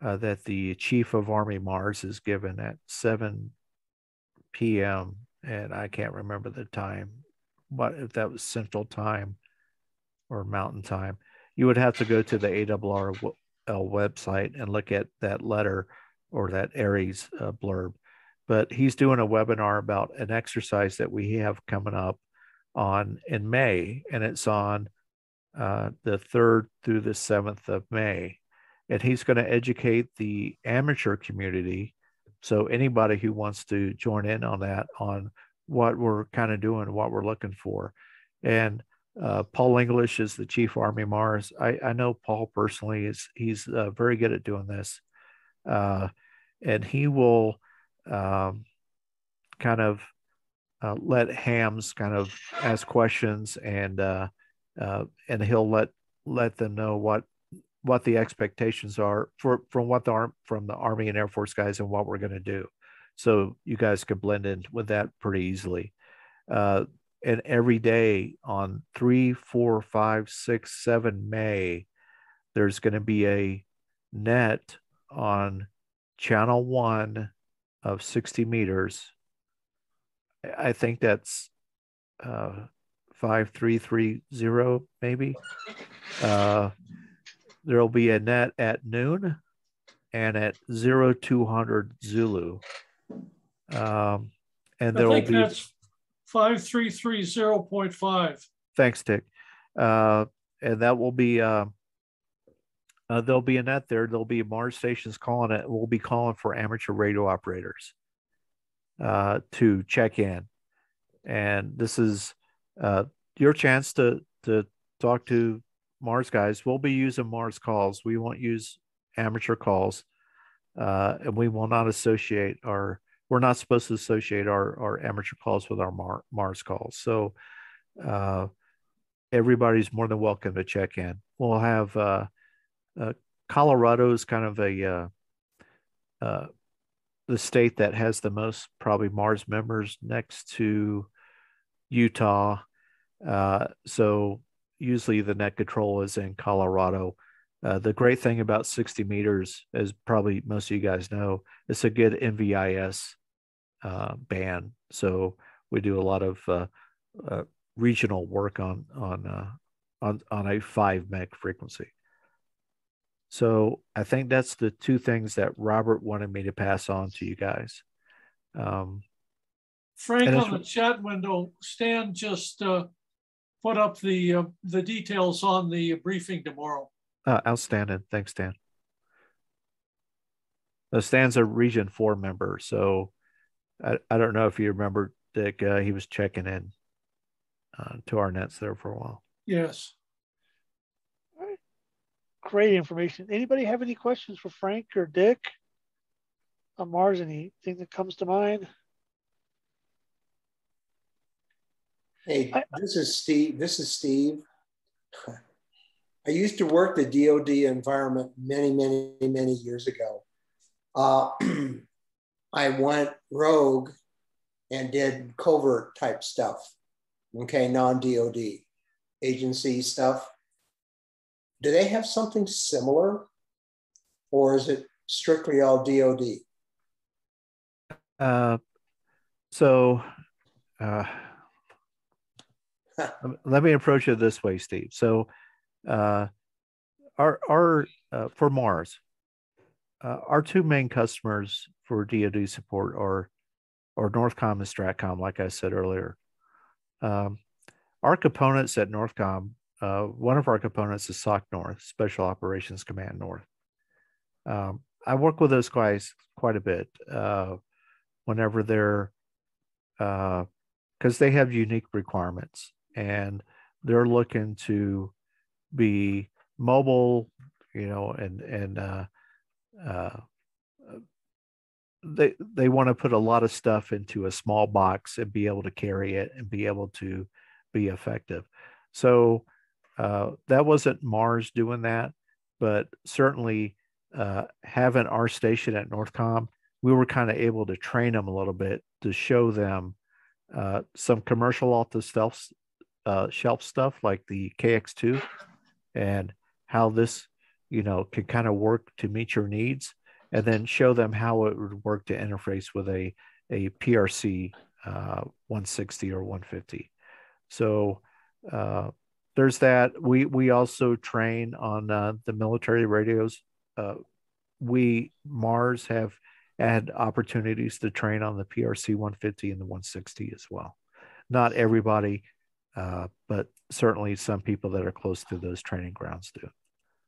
Speaker 9: that the Chief of Army Mars is given at 7 p.m. And I can't remember the time, but if that was Central Time or Mountain Time. You would have to go to the ARRL website and look at that letter or that ARRL's blurb. But he's doing a webinar about an exercise that we have coming up in May, and it's on the 3rd through the 7th of May. And he's going to educate the amateur community. So anybody who wants to join in on that, on what we're kind of doing, what we're looking for. And Paul English is the Chief Army Mars. I know Paul personally. He's very good at doing this. And he will kind of let hams kind of ask questions, and he'll let them know what the expectations are from the Army and Air Force guys and what we're going to do. So you guys can blend in with that pretty easily. And every day on 3, 4, 5, 6, 7 May, there's going to be a net on channel 1 of 60 meters. I think that's 5330 maybe. There'll be a net at noon and at 0200 Zulu. And there will be.
Speaker 10: That's 5330.5.
Speaker 9: Thanks, Dick. And that will be. There'll be a net there. There'll be Mars stations calling it. We'll be calling for amateur radio operators to check in. And this is your chance to talk to Mars guys. We'll be using Mars calls. We won't use amateur calls. And we will not associate we're not supposed to associate our amateur calls with our Mars calls. So everybody's more than welcome to check in. We'll have Colorado is kind of the state that has the most probably Mars members, next to Utah, So usually the net control is in Colorado. The great thing about 60 meters, as probably most of you guys know, it's a good NVIS band. So we do a lot of regional work on a 5 meg frequency. So I think that's the two things that Robert wanted me to pass on to you guys.
Speaker 10: Frank, on the chat window, Stan just put up the details on the briefing tomorrow.
Speaker 9: Outstanding. Thanks, Stan. Stan's a Region 4 member, so I don't know if you remember, Dick, he was checking in to our nets there for a while.
Speaker 10: Yes.
Speaker 1: All right. Great information. Anybody have any questions for Frank or Dick on Mars? Anything that comes to mind?
Speaker 6: Hey, this is Steve. I used to work the DoD environment many years ago. I went rogue and did covert type stuff, okay, non-DoD agency stuff. Do they have something similar, or is it strictly all DoD?
Speaker 9: Let me approach it this way, Steve. So for Mars, our two main customers for DoD support are Northcom and Stratcom, like I said earlier. Our components at Northcom, one of our components is SOC North, Special Operations Command North. I work with those guys quite a bit whenever they're, because they have unique requirements and they're looking to be mobile, and they want to put a lot of stuff into a small box and be able to carry it and be able to be effective. So that wasn't Mars doing that, but certainly having our station at Northcom, we were kind of able to train them a little bit to show them some commercial off the shelf stuff like the KX2 and how this, can kind of work to meet your needs, and then show them how it would work to interface with a PRC 160 or 150. So there's that. We also train on the military radios. Mars have had opportunities to train on the PRC 150 and the 160 as well. Not everybody, but certainly some people that are close to those training grounds do.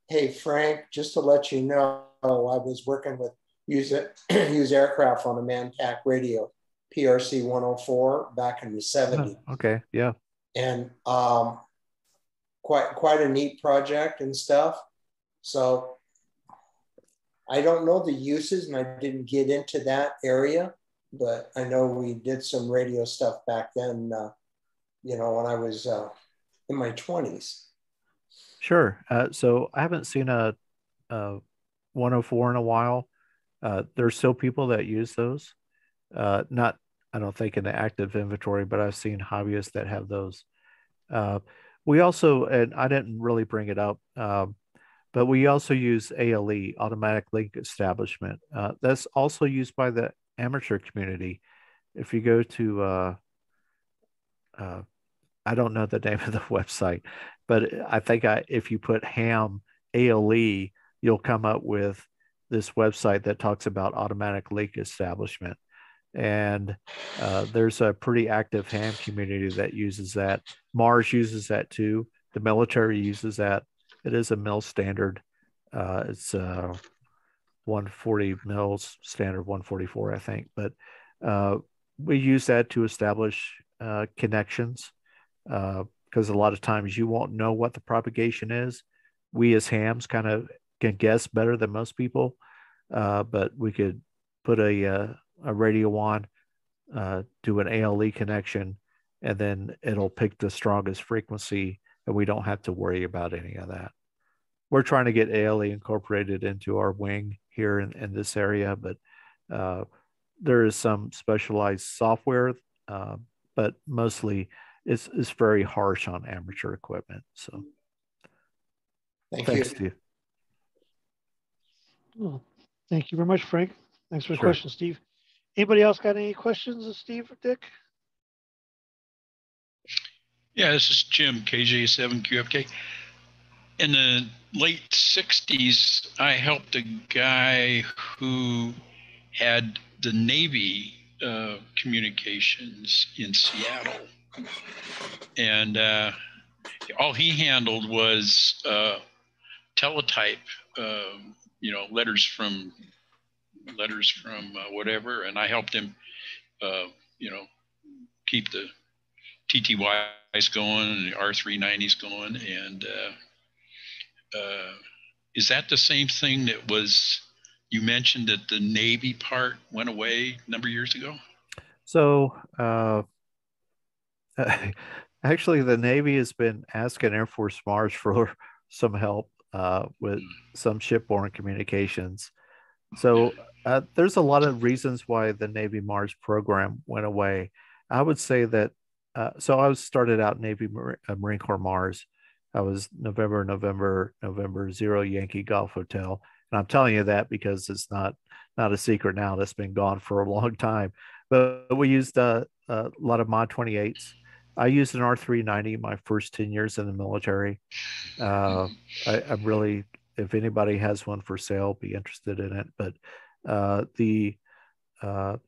Speaker 6: Hey, Frank, just to let you know, I was working with Use Aircraft on a Mantac radio, PRC 104, back in the 70s.
Speaker 9: Oh, okay, yeah.
Speaker 6: And quite a neat project and stuff. So I don't know the uses, and I didn't get into that area, but I know we did some radio stuff back then, when I was in my 20s.
Speaker 9: Sure. So I haven't seen a 104 in a while. There's still people that use those. Not, I don't think in the active inventory, but I've seen hobbyists that have those. We also, and I didn't really bring it up, but we also use ALE, Automatic Link Establishment. That's also used by the amateur community. If you go to, I don't know the name of the website, but I think if you put ham ALE, you'll come up with this website that talks about automatic link establishment. And there's a pretty active ham community that uses that. Mars uses that too. The military uses that. It is a mil standard. It's 140 mils, standard 144, I think. But we use that to establish connections, because a lot of times you won't know what the propagation is. We as hams kind of can guess better than most people, but we could put a radio on, do an ALE connection, and then it'll pick the strongest frequency, and we don't have to worry about any of that. We're trying to get ALE incorporated into our wing here in this area, but there is some specialized software, but mostly is very harsh on amateur equipment. So
Speaker 6: Thanks, you.
Speaker 9: Steve.
Speaker 1: Oh, thank you very much, Frank. Thanks for the
Speaker 9: Sure.
Speaker 1: question, Steve. Anybody else got any questions of Steve or Dick?
Speaker 11: Yeah, this is Jim, KJ7QFK. In the late 60s, I helped a guy who had the Navy communications in Seattle. And all he handled was teletype, letters from whatever. And I helped him, keep the TTYs going and the R390s going. And is that the same thing that was, you mentioned that the Navy part went away a number of years ago?
Speaker 9: So actually, the Navy has been asking Air Force Mars for some help with some shipborne communications. So there's a lot of reasons why the Navy Mars program went away. I would say that, so I was started out Navy Marine Corps Mars. I was November 0 Yankee Golf Hotel. And I'm telling you that because it's not a secret now. That's been gone for a long time. But we used a lot of Mod 28s. I used an R390 my first 10 years in the military. I'm really, if anybody has one for sale, be interested in it. But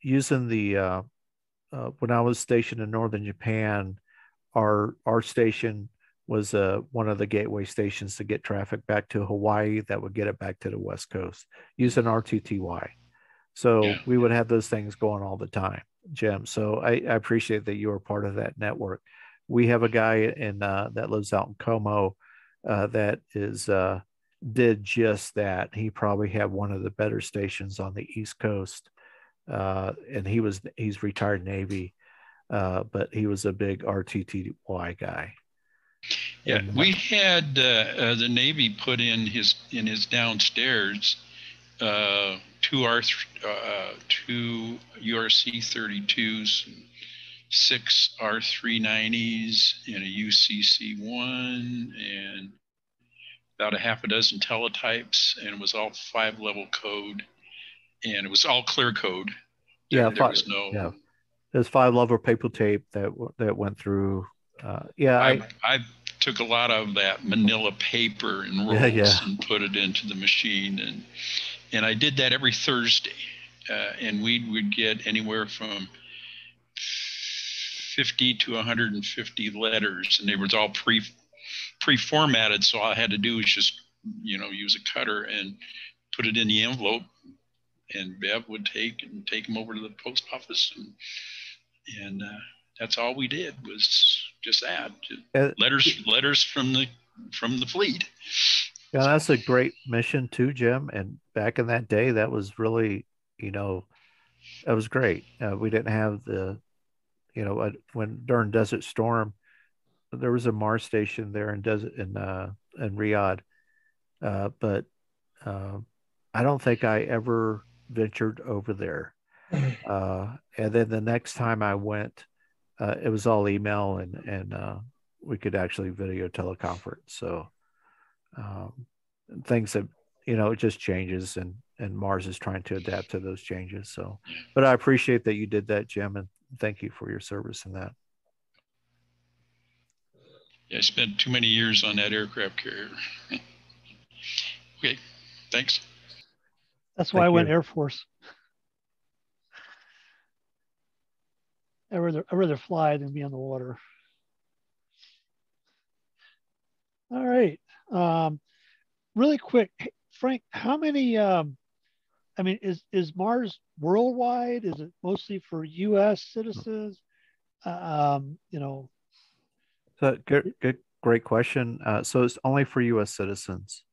Speaker 9: using the when I was stationed in northern Japan, our station was one of the gateway stations to get traffic back to Hawaii that would get it back to the West Coast using RTTY. So we would have those things going all the time, Jim. So I appreciate that you were part of that network. We have a guy that lives out in Como that did just that. He probably had one of the better stations on the East Coast, and he's retired Navy, but he was a big RTTY guy.
Speaker 11: Yeah,
Speaker 9: And,
Speaker 11: we had the Navy put in his downstairs two URC 32s, 6 R390s, and a UCC 1, and about a half a dozen teletypes, and it was all 5-level code, and it was all clear code. There was no.
Speaker 9: Yeah, there's 5-level paper tape that went through. I
Speaker 11: took a lot of that manila paper and rolls and put it into the machine, and I did that every Thursday, and we would get anywhere from 50 to 150 letters, and they were all pre-formatted. So all I had to do was just use a cutter and put it in the envelope, and Bev would take them over to the post office, and that's all we did was just that. Letters from the fleet.
Speaker 9: Yeah, that's a great mission too, Jim. And back in that day, that was really, that was great. We didn't have when during Desert Storm, there was a Mars station there in Riyadh, but I don't think I ever ventured over there. And then the next time I went, it was all email and we could actually video teleconference. So things that, it just changes and Mars is trying to adapt to those changes. So, but I appreciate that you did that, Jim, and thank you for your service in that.
Speaker 11: Yeah, I spent too many years on that aircraft carrier. Okay, thanks.
Speaker 1: That's why I went Air Force. I'd rather fly than be on the water. All right. Really quick, Frank, how many, is Mars worldwide? Is it mostly for U.S. citizens?
Speaker 9: So great question. So it's only for U.S. citizens.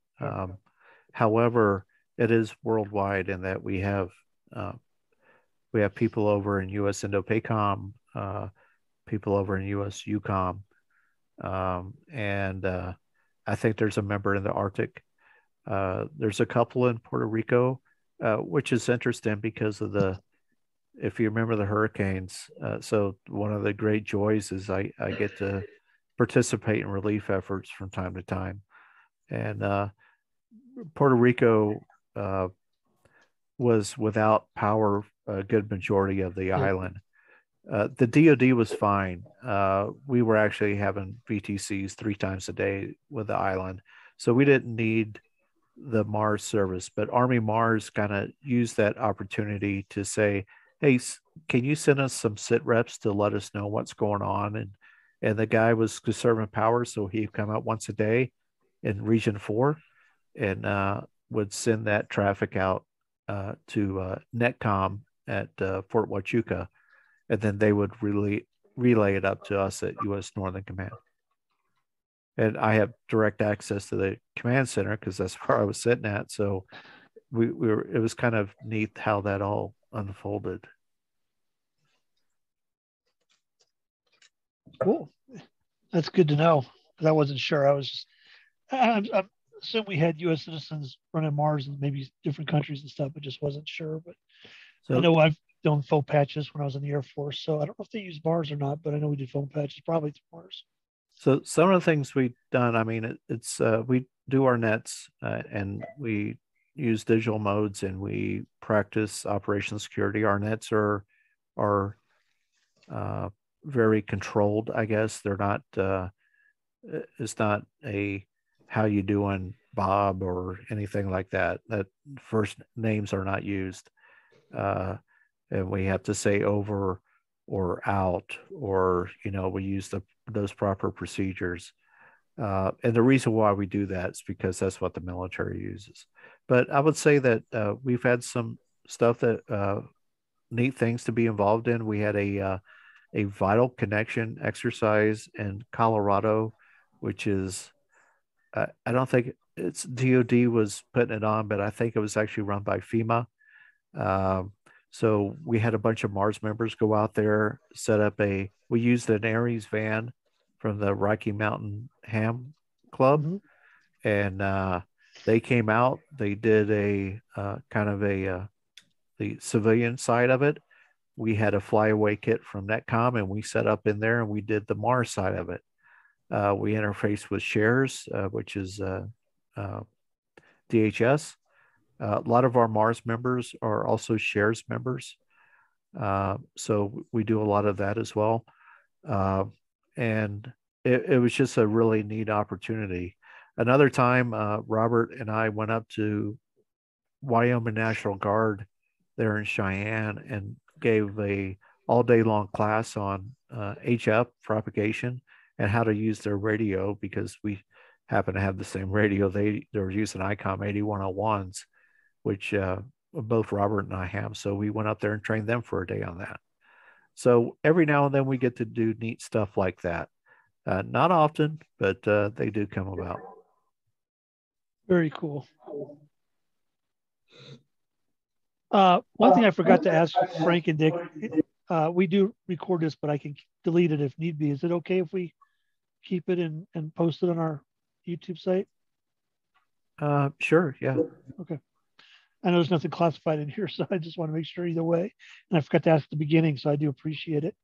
Speaker 9: However, it is worldwide in that we have people over in U.S. Indo-PACOM, people over in U.S. EUCOM, and I think there's a member in the Arctic. There's a couple in Puerto Rico, which is interesting because of if you remember the hurricanes, so one of the great joys is I get to participate in relief efforts from time to time. And Puerto Rico was without power a good majority of the island. The DoD was fine. We were actually having VTCs 3 times a day with the island, so we didn't need the Mars service. But Army Mars kind of used that opportunity to say, "Hey, can you send us some sit reps to let us know what's going on?" And the guy was conserving power, so he'd come out once a day in Region 4 and would send that traffic out to NetCom at Fort Huachuca, and then they would relay it up to us at U.S. Northern Command. And I have direct access to the command center because that's where I was sitting at. So it was kind of neat how that all unfolded.
Speaker 1: Cool. That's good to know, because I wasn't sure. I assume we had U.S. citizens running Mars and maybe different countries and stuff, but just wasn't sure. But so, I know I've done phone patches when I was in the Air Force, so I don't know if they use Mars or not, but I know we did phone patches probably through Mars.
Speaker 9: So some of the things we've done, I mean, it's we do our nets and we use digital modes and we practice operational security. Our nets are very controlled, I guess. They're not, it's not a how you doing, Bob, or anything like that. That first names are not used. And we have to say over or out, or, we use those proper procedures. And the reason why we do that is because that's what the military uses. But I would say that we've had some stuff that neat things to be involved in. We had a vital connection exercise in Colorado, which is, I don't think it's DOD was putting it on, but I think it was actually run by FEMA. So we had a bunch of Mars members go out there, set up we used an Aries van from the Rocky Mountain Ham Club. Mm-hmm. And they came out, they did a kind of the civilian side of it. We had a flyaway kit from NetCom and we set up in there and we did the Mars side of it. We interfaced with Shares, which is DHS. A lot of our Mars members are also Shares members. So we do a lot of that as well. And it was just a really neat opportunity. Another time, Robert and I went up to Wyoming National Guard there in Cheyenne and gave a all-day long class on HF propagation and how to use their radio, because we happen to have the same radio. They're using ICOM 8101s, which both Robert and I have. So we went up there and trained them for a day on that. So every now and then we get to do neat stuff like that. Not often, but they do come about.
Speaker 1: Very cool. One thing I forgot to ask Frank and Dick, we do record this, but I can delete it if need be. Is it okay if we keep it and post it on our YouTube site?
Speaker 9: Sure, yeah.
Speaker 1: Okay. I know there's nothing classified in here, so I just want to make sure either way. And I forgot to ask at the beginning, so I do appreciate it.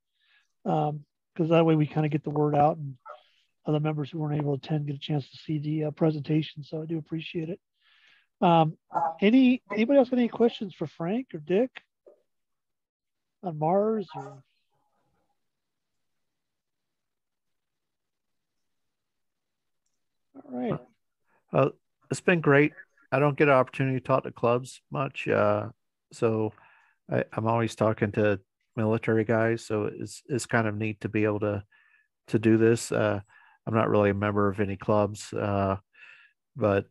Speaker 1: Because that way we kind of get the word out and other members who weren't able to attend get a chance to see the presentation. So I do appreciate it. Anybody else got any questions for Frank or Dick on Mars? Or... All right.
Speaker 9: It's been great. I don't get an opportunity to talk to clubs much. So I'm always talking to military guys. So it's kind of neat to be able to do this. I'm not really a member of any clubs, but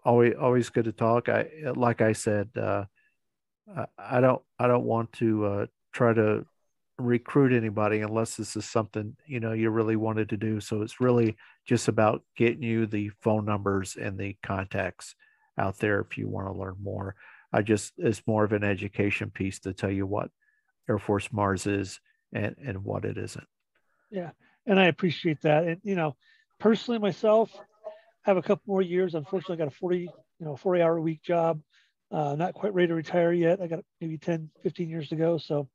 Speaker 9: always good to talk. Like I said, I don't want to try to recruit anybody unless this is something you really wanted to do. So it's really just about getting you the phone numbers and the contacts out there if you want to learn more. It's more of an education piece to tell you what Air Force Mars is and what it isn't.
Speaker 1: Yeah, and I appreciate that. And personally myself, I have a couple more years. Unfortunately, I got a 40-hour a week job. Not quite ready to retire yet. I got maybe 10, 15 years to go. So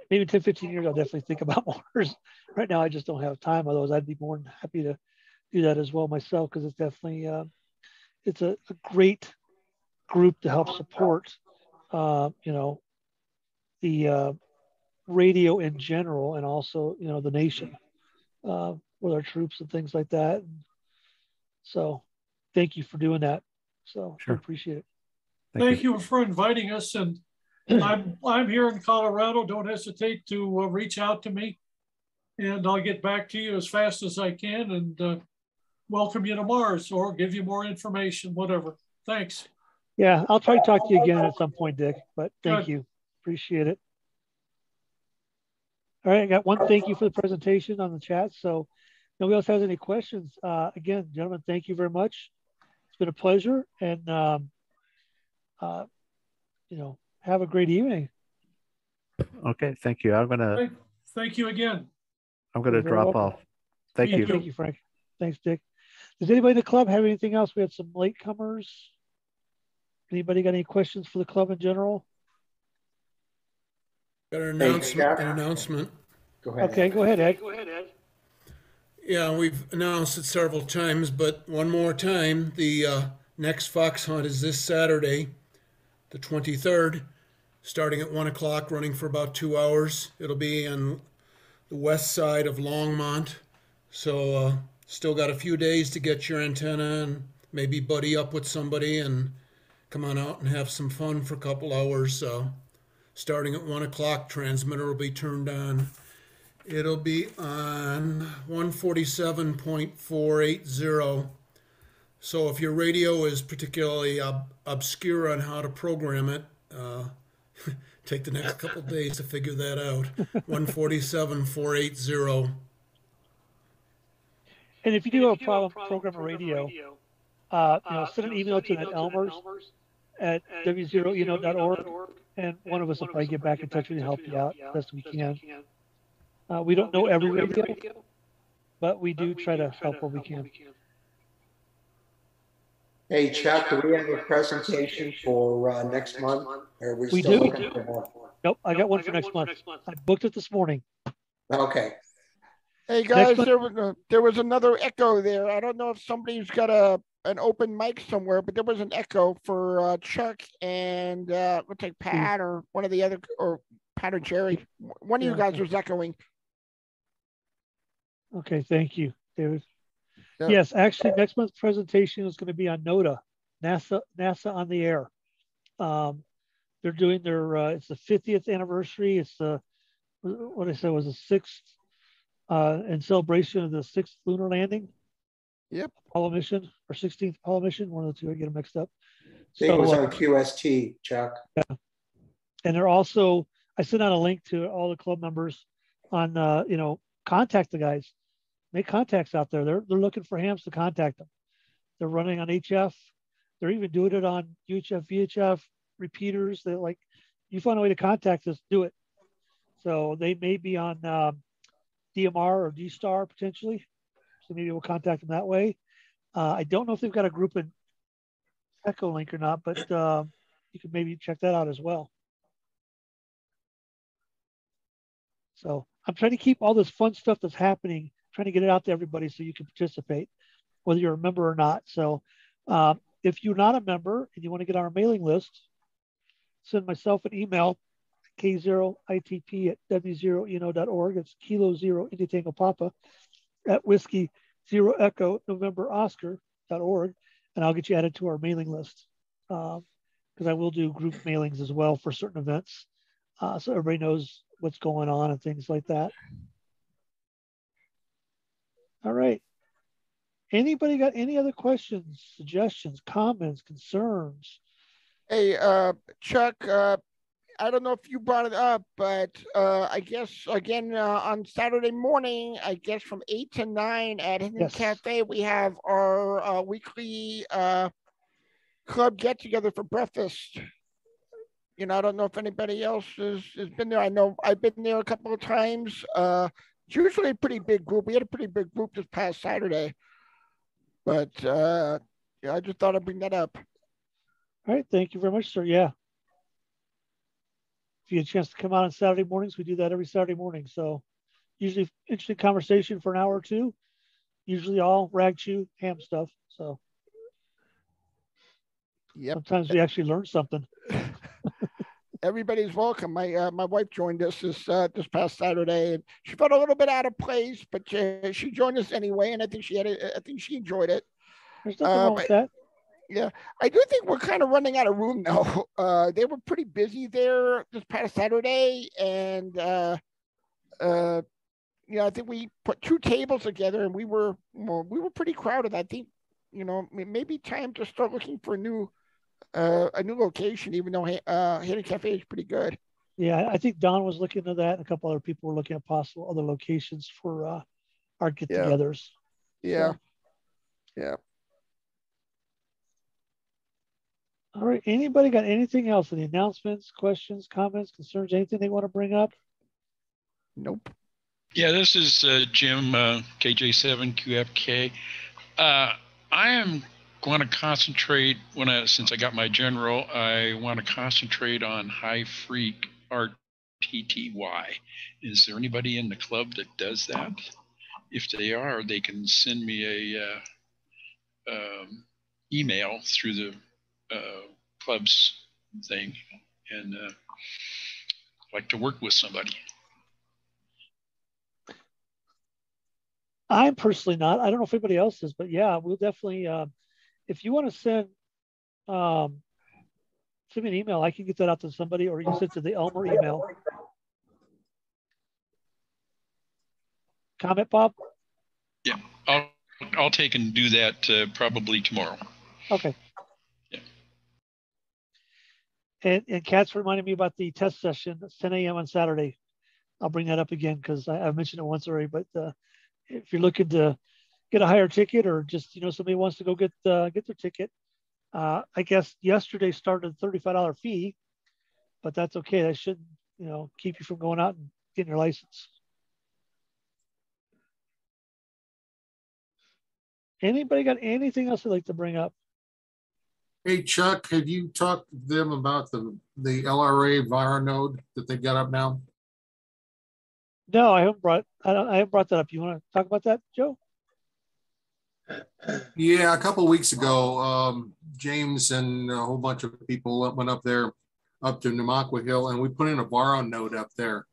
Speaker 1: maybe 10, 15 years, I'll definitely think about Mars. Right now, I just don't have time. Otherwise, I'd be more than happy to do that as well myself, because it's definitely, it's a great group to help support, the radio in general, and also, the nation with our troops and things like that. And so thank you for doing that. So
Speaker 9: Sure.
Speaker 1: I appreciate it.
Speaker 10: Thank you for inviting us. And I'm here in Colorado. Don't hesitate to reach out to me, and I'll get back to you as fast as I can, and welcome you to Mars, or give you more information, whatever. Thanks.
Speaker 1: Yeah, I'll try to talk to you again at some point, Dick, but thank
Speaker 10: Good.
Speaker 1: you. Appreciate it. All right, I got one thank you for the presentation on the chat. So nobody else has any questions. Again, gentlemen, thank you very much. It's been a pleasure, and have a great evening.
Speaker 9: Okay, thank you.
Speaker 10: Thank you again.
Speaker 9: I'm gonna drop
Speaker 1: welcome.
Speaker 9: off. Thank you.
Speaker 1: Thank you, Frank. Thanks, Dick. Does anybody in the club have anything else? We had some latecomers. Anybody got any questions for the club in general?
Speaker 12: Got an announcement.
Speaker 6: Go ahead.
Speaker 1: Okay, go ahead, Ed.
Speaker 12: Yeah, we've announced it several times, but one more time, the next fox hunt is this Saturday, the 23rd, starting at 1 o'clock, running for about 2 hours. It'll be on the west side of Longmont. So still got a few days to get your antenna and maybe buddy up with somebody and come on out and have some fun for a couple hours. Starting at 1 o'clock, transmitter will be turned on. It'll be on 147.480. So if your radio is particularly obscure on how to program it, take the next couple days to figure that out. 147.480.
Speaker 1: And if you do have a problem programming radio, send an email to Elmers at w0eno.org, and one of us will probably get back in touch with you and help you out as best we can. We don't know every radio, but we do try to help where we can.
Speaker 6: Hey, Chuck, do we have a presentation for next month? Or are we
Speaker 1: We
Speaker 6: still
Speaker 1: do.
Speaker 6: looking for one?
Speaker 1: Nope, I got one for next month. I booked it this morning.
Speaker 6: Okay.
Speaker 7: Hey guys, there was another echo there. I don't know if somebody's got an open mic somewhere, but there was an echo for Chuck and looks like Pat or one of the other, or Pat or Jerry. One of you guys was echoing.
Speaker 1: Okay, thank you, David.
Speaker 7: Yeah.
Speaker 1: Yes, actually, next month's presentation is going to be on NOTA, NASA on the Air. They're doing their it's the 50th anniversary. It's what I said was the 6th in celebration of the 6th lunar landing.
Speaker 7: Yep.
Speaker 1: Apollo mission, or 16th Apollo mission, one of the two. I get them mixed up.
Speaker 6: I think it was on QST, Chuck.
Speaker 1: Yeah. And they're also, I sent out a link to all the club members on contact the guys. Make contacts out there. They're looking for hams to contact them. They're running on HF. They're even doing it on UHF, VHF repeaters. They're like, you find a way to contact us, do it. So they may be on DMR or D-Star potentially. So maybe we'll contact them that way. I don't know if they've got a group in Echolink or not, but you can maybe check that out as well. So I'm trying to keep all this fun stuff that's happening, trying to get it out to everybody so you can participate, whether you're a member or not. So if you're not a member and you want to get on our mailing list, send myself an email, k0itp@w0eno.org. It's Kilo Zero India Tango Papa at Whiskey Zero Echo November Oscar.org, and I'll get you added to our mailing list, because I will do group mailings as well for certain events, so everybody knows what's going on and things like that. All right. Anybody got any other questions, suggestions, comments, concerns?
Speaker 7: Hey, Chuck, I don't know if you brought it up, but I guess, again, on Saturday morning, I guess from 8 to 9 at Hidden Cafe, we have our weekly club get-together for breakfast. I don't know if anybody else has been there. I know I've been there a couple of times. It's usually a pretty big group. We had a pretty big group this past Saturday. But I just thought I'd bring that up.
Speaker 1: All right. Thank you very much, sir. Yeah. If you get a chance to come out on Saturday mornings, we do that every Saturday morning. So usually interesting conversation for an hour or two, usually all rag chew ham stuff. So sometimes we actually learn something.
Speaker 7: Everybody's welcome. My wife joined us this past Saturday, and she felt a little bit out of place, but she joined us anyway, and I think she enjoyed it.
Speaker 1: There's nothing wrong with that.
Speaker 7: Yeah, I do think we're kind of running out of room now. They were pretty busy there this past Saturday, and I think we put 2 tables together, and we were pretty crowded. I think maybe time to start looking for a new location, even though Hidden Cafe is pretty good.
Speaker 1: Yeah, I think Don was looking at that, and a couple other people were looking at possible other locations for our get-togethers.
Speaker 7: Yeah.
Speaker 1: So.
Speaker 7: Yeah.
Speaker 1: All right. Anybody got anything else? Any announcements, questions, comments, concerns, anything they want to bring up?
Speaker 7: Nope.
Speaker 11: Yeah, this is Jim, KJ7QFK. I am going to concentrate since I got my general, I want to concentrate on high freq RTTY. Is there anybody in the club that does that? If they are, they can send me a email through the club's thing, and like to work with somebody.
Speaker 1: I'm personally not. I don't know if anybody else is, but yeah, we'll definitely. If you want to send me an email, I can get that out to somebody, or you can send it to the Elmer email. Comment, Bob?
Speaker 11: Yeah, I'll take and do that probably tomorrow.
Speaker 1: Okay.
Speaker 11: Yeah.
Speaker 1: And Kat's reminded me about the test session. It's 10 a.m. on Saturday. I'll bring that up again because I've mentioned it once already. But if you're looking to get a higher ticket, or just somebody wants to go get their ticket, I guess yesterday started a $35 fee, but that's okay. That shouldn't keep you from going out and getting your license. Anybody got anything else they'd like to bring up?
Speaker 13: Hey, Chuck, have you talked to them about the LRA Vira node that they got up now?
Speaker 1: No, I haven't brought that up. You want to talk about that, Joe?
Speaker 13: Yeah, a couple of weeks ago, James and a whole bunch of people went up there, up to Namaqua Hill, and we put in a Vira node up there.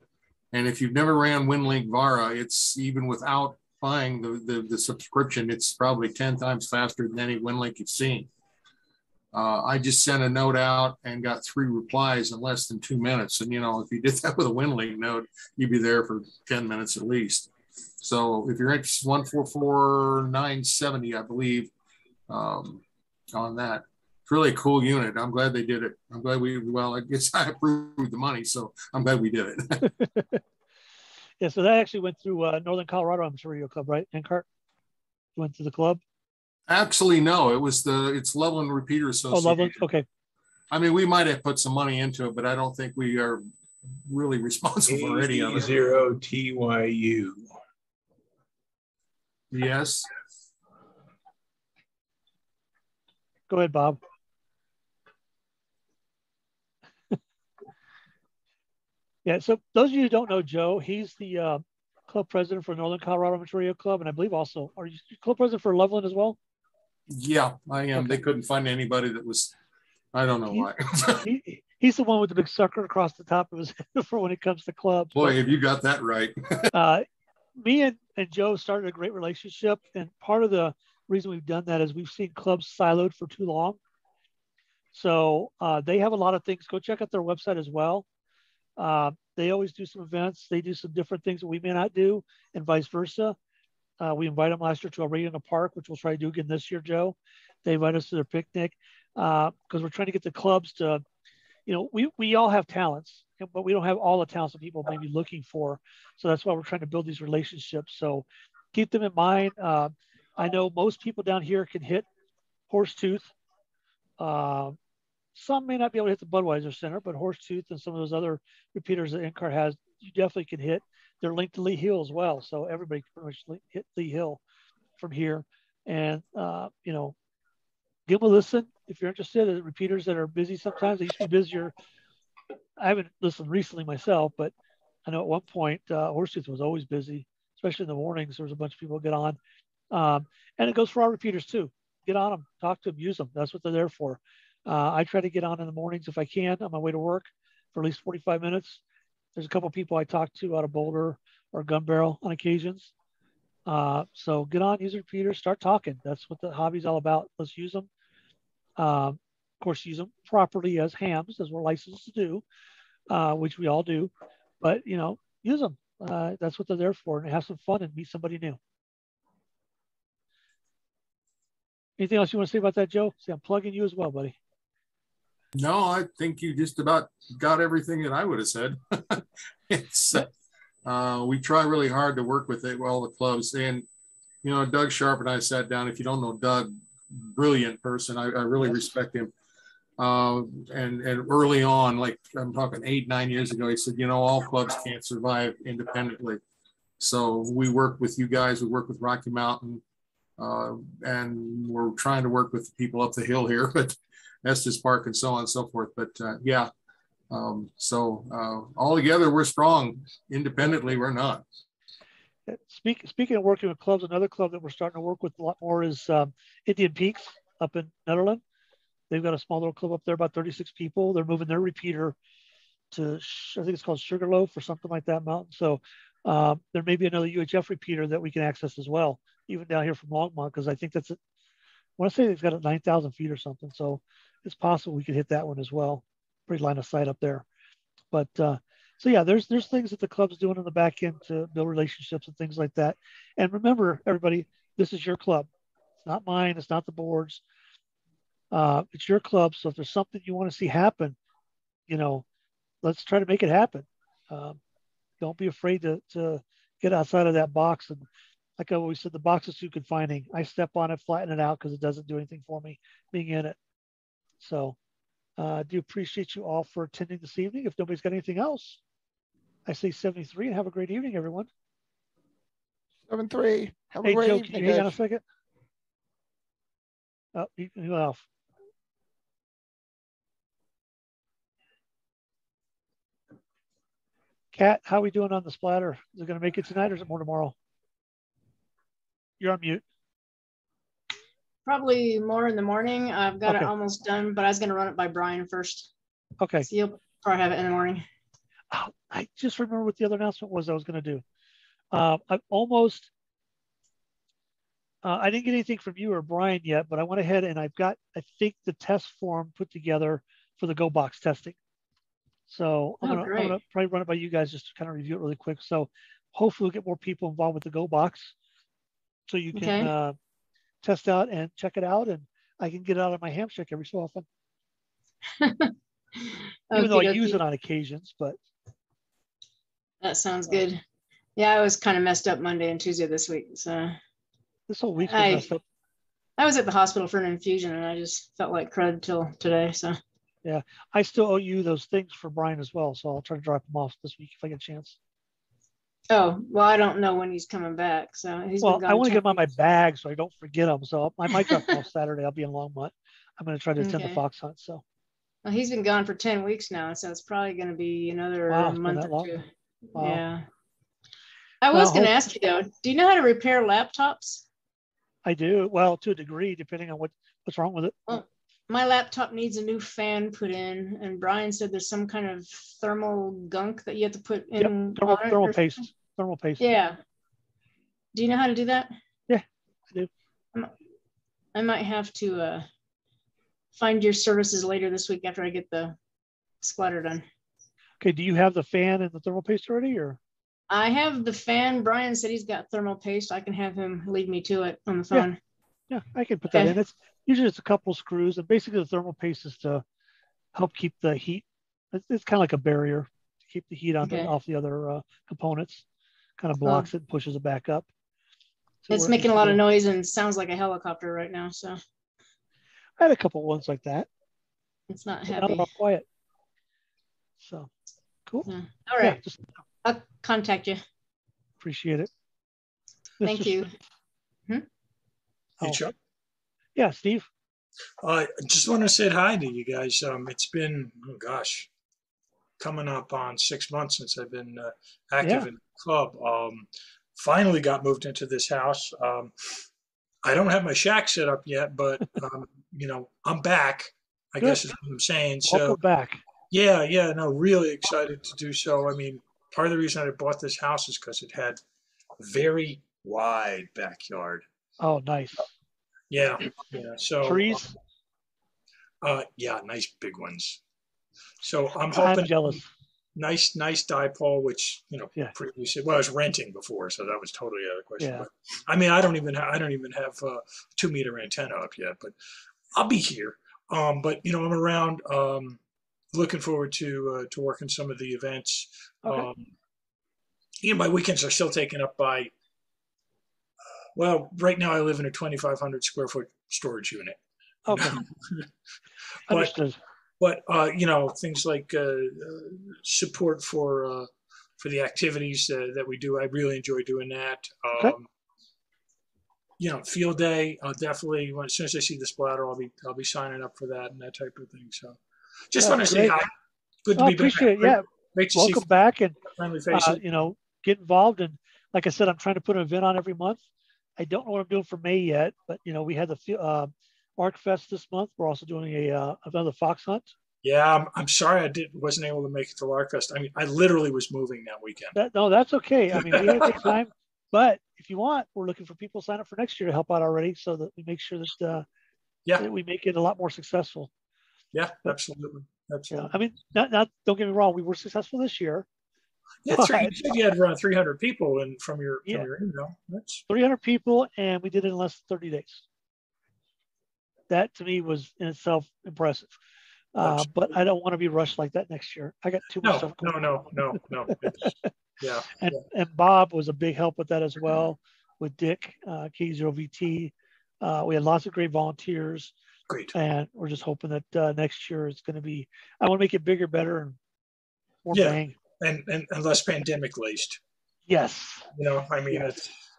Speaker 13: And if you've never ran WinLink Vira, it's even without buying the subscription, it's probably 10 times faster than any WinLink you've seen. I just sent a note out and got 3 replies in less than 2 minutes. And, if you did that with a WinLink node, you'd be there for 10 minutes at least. So if you're interested, 144,970, I believe, on that. It's really a cool unit. I'm glad they did it. I'm glad I guess I approved the money, so I'm glad we did it.
Speaker 1: Yeah, so that actually went through Northern Colorado Amateur Radio Club, right? NCART went to the club.
Speaker 13: Actually, no, it's Loveland Repeater Association.
Speaker 1: Oh, Loveland, okay.
Speaker 13: I mean, we might have put some money into it, but I don't think we are really responsible for any of it.
Speaker 14: A0TYU.
Speaker 13: Yes.
Speaker 1: Go ahead, Bob. Yeah, so those of you who don't know Joe, he's the club president for Northern Colorado Amateur Radio Club, and I believe also, are you club president for Loveland as well?
Speaker 13: Yeah, I am. Okay. They couldn't find anybody that was, I don't know why.
Speaker 1: He's the one with the big sucker across the top of his head for when it comes to clubs.
Speaker 13: Boy, have you got that right.
Speaker 1: Me and Joe started a great relationship, and part of the reason we've done that is we've seen clubs siloed for too long. So they have a lot of things. Go check out their website as well. They always do some events. They do some different things that we may not do, and vice versa. We invited them last year to a radio in the park, which we'll try to do again this year, Joe. They invite us to their picnic because we're trying to get the clubs to, we all have talents, but we don't have all the talents that people may be looking for. So that's why we're trying to build these relationships. So keep them in mind. I know most people down here can hit Horsetooth. Some may not be able to hit the Budweiser Center, but Horsetooth and some of those other repeaters that NCART has, you definitely can hit. They're linked to Lee Hill as well. So everybody can pretty much hit Lee Hill from here. And, give them a listen. if you're interested, repeaters that are busy sometimes. They used to be busier. I haven't listened recently myself, but I know at one point Horsetooth was always busy, especially in the mornings. There was a bunch of people get on. And it goes for our repeaters too. Get on them, talk to them, use them. That's what they're there for. I try to get on in the mornings if I can on my way to work for at least 45 minutes. There's a couple of people I talk to out of Boulder or Gun Barrel on occasions. So get on, use repeaters, start talking. That's what the hobby's all about. Let's use them. Of course, use them properly as hams, as we're licensed to do, which we all do. But, you know, use them. That's what they're there for, and have some fun and meet somebody new. Anything else you want to say about that, Joe? See, I'm plugging you as well, buddy.
Speaker 13: No, I think you just about got everything that I would have said. It's we try really hard to work with all the clubs, and you know, Doug Sharp and I sat down. If you don't know Doug, brilliant person. I really respect him. And early on, like I'm talking 8-9 years ago, he said, you know, all clubs can't survive independently. So we work with you guys. We work with Rocky Mountain, and we're trying to work with the people up the hill here, but Estes Park and so on and so forth. But yeah, all together we're strong. Independently, we're not.
Speaker 1: Speaking of working with clubs, another club that we're starting to work with a lot more is Indian Peaks up in Netherlands. They've got a small little club up there, about 36 people. They're moving their repeater to, I think it's called Sugarloaf or something like that mountain. So there may be another UHF repeater that we can access as well, even down here from Longmont, because I think that's it. I want to say they've got it 9,000 feet or something. So it's possible we could hit that one as well. Pretty line of sight up there. But so yeah, there's things that the club's doing in the back end to build relationships and things like that. And remember, everybody, this is your club. It's not mine. It's not the board's. It's your club. So if there's something you want to see happen, you know, let's try to make it happen. Don't be afraid to get outside of that box. And like I always said, the box is too confining. I step on it, flatten it out because it doesn't do anything for me being in it. So I do appreciate you all for attending this evening. If nobody's got anything else, I say 73 and have a great evening, everyone.
Speaker 7: 73. Have a
Speaker 1: hey,
Speaker 7: great
Speaker 1: Joe,
Speaker 7: evening.
Speaker 1: can you hang on a second? Oh, you went off. Kat, how are we doing on the splatter? Is it going to make it tonight or is it more tomorrow? You're on mute.
Speaker 15: Probably more in the morning. I've got it almost done, but I was going to run it by Brian first.
Speaker 1: Okay.
Speaker 15: So you'll probably have it in the morning.
Speaker 1: Oh, I just remember what the other announcement was I was going to do. I've almost, I didn't get anything from you or Brian yet, but I went ahead and I've got, I think, the test form put together for the Go Box testing. So I'm gonna probably run it by you guys just to kind of review it really quick. So hopefully we'll get more people involved with the Go Box so you can test out and check it out, and I can get it out of my ham shack every so often. Even though I use it on occasions, but
Speaker 15: that sounds good. Yeah, I was kind of messed up Monday and Tuesday this week. So
Speaker 1: this whole week's been messed up.
Speaker 15: I was at the hospital for an infusion and I just felt like crud till today. So
Speaker 1: yeah, I still owe you those things for Brian as well. So I'll try to drop them off this week if I get a chance.
Speaker 15: Oh, well, I don't know when he's coming back. So he's been gone.
Speaker 1: I want to get them on my bag so I don't forget them. So I might drop them off Saturday. I'll be in Longmont. I'm going to try to attend the fox hunt. So
Speaker 15: well, he's been gone for 10 weeks now. So it's probably going to be another month or two. Wow. Yeah. I was going to ask you though, do you know how to repair laptops?
Speaker 1: I do. Well, to a degree, depending on what's wrong with it.
Speaker 15: Well, my laptop needs a new fan put in, and Brian said there's some kind of thermal gunk that you have to put in.
Speaker 1: Yep, thermal paste. Thermal paste.
Speaker 15: Yeah. Do you know how to do that?
Speaker 1: Yeah, I do.
Speaker 15: I might have to find your services later this week after I get the splatter done.
Speaker 1: Okay. Do you have the fan and the thermal paste already, or?
Speaker 15: I have the fan. Brian said he's got thermal paste. I can have him lead me to it on the phone.
Speaker 1: Yeah, I can put that in. It's usually a couple of screws, and basically the thermal paste is to help keep the heat. It's kind of like a barrier to keep the heat on off the other components. Kind of blocks it and pushes it back up. So
Speaker 15: it's making a lot of noise and sounds like a helicopter right now. So
Speaker 1: I had a couple ones like that.
Speaker 15: It's not
Speaker 1: happy.
Speaker 15: happy.
Speaker 1: Now all quiet. So cool.
Speaker 15: Yeah. All right. I'll contact you.
Speaker 1: Appreciate it.
Speaker 15: Thank you.
Speaker 5: Hey, Chuck.
Speaker 1: Yeah, Steve.
Speaker 14: Just want to say hi to you guys. It's been, oh gosh, coming up on 6 months since I've been active in the club. Finally got moved into this house. I don't have my shack set up yet, but I'm back, I guess is what I'm saying.
Speaker 1: Welcome back.
Speaker 14: Yeah, no, really excited to do so. I mean, part of the reason I bought this house is because it had a very wide backyard.
Speaker 1: Oh, nice.
Speaker 14: Yeah. So
Speaker 1: trees.
Speaker 14: Yeah, nice big ones. So I'm hoping.
Speaker 1: I'm jealous.
Speaker 14: Nice dipole, which previously, well, I was renting before, so that was totally out of the question.
Speaker 1: Yeah.
Speaker 14: But I mean, I don't even have a 2-meter antenna up yet, but I'll be here. But I'm around. Looking forward to working some of the events.
Speaker 1: Okay.
Speaker 14: My weekends are still taken up by. Well, right now I live in a 2,500 square foot storage unit.
Speaker 1: Okay. Understood.
Speaker 14: But things like support for the activities that we do, I really enjoy doing that.
Speaker 1: Okay.
Speaker 14: Field day, I'll definitely as soon as I see the splatter, I'll be signing up for that and that type of thing. So, just want to say hi. Good to be back.
Speaker 1: Appreciate it. Yeah.
Speaker 14: Great to
Speaker 1: Welcome
Speaker 14: see
Speaker 1: back and
Speaker 14: friendly faces.
Speaker 1: Get involved. And like I said, I'm trying to put an event on every month. I don't know what I'm doing for May yet, but we had the LARC Fest this month. We're also doing another fox hunt.
Speaker 14: Yeah, I'm sorry wasn't able to make it to LARC Fest. I mean, I literally was moving that weekend.
Speaker 1: No, that's okay. I mean, we had a good time, but if you want, we're looking for people to sign up for next year to help out already, so that we make sure that that we make it a lot more successful.
Speaker 14: Yeah, absolutely.
Speaker 1: Yeah, I mean, not don't get me wrong, we were successful this year.
Speaker 14: Yeah, you said you had around 300 people from your email. That's
Speaker 1: 300 people, and we did it in less than 30 days. That to me was in itself impressive. But I don't want to be rushed like that next year. I got too much stuff going on.
Speaker 14: No.
Speaker 1: And Bob was a big help with that as well, with Dick, K0VT. We had lots of great volunteers.
Speaker 14: Great.
Speaker 1: And we're just hoping that next year it's going to be, I want to make it bigger, better, and more bang.
Speaker 14: And less pandemic laced.
Speaker 1: Yes.
Speaker 14: I mean,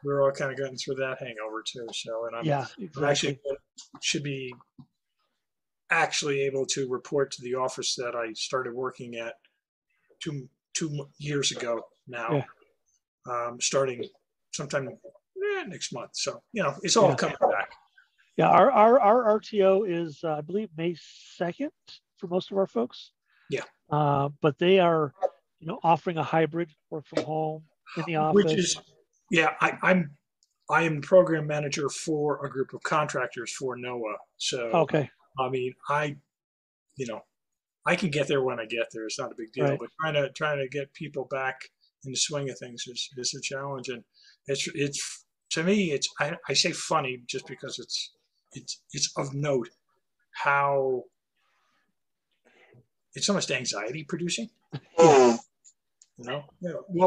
Speaker 14: we're all kind of getting through that hangover too. So, and I'm actually should be actually able to report to the office that I started working at two years ago now, starting sometime next month. So, it's all coming back.
Speaker 1: Yeah, our RTO is, I believe, May 2nd for most of our folks.
Speaker 14: Yeah.
Speaker 1: But they are, offering a hybrid work from home in the office.
Speaker 14: Which is, I am program manager for a group of contractors for NOAA. So,
Speaker 1: okay.
Speaker 14: I mean, I can get there when I get there. It's not a big deal.
Speaker 1: Right.
Speaker 14: But trying to get people back in the swing of things is a challenge. And it's to me, I say funny just because it's of note how it's almost anxiety producing. Well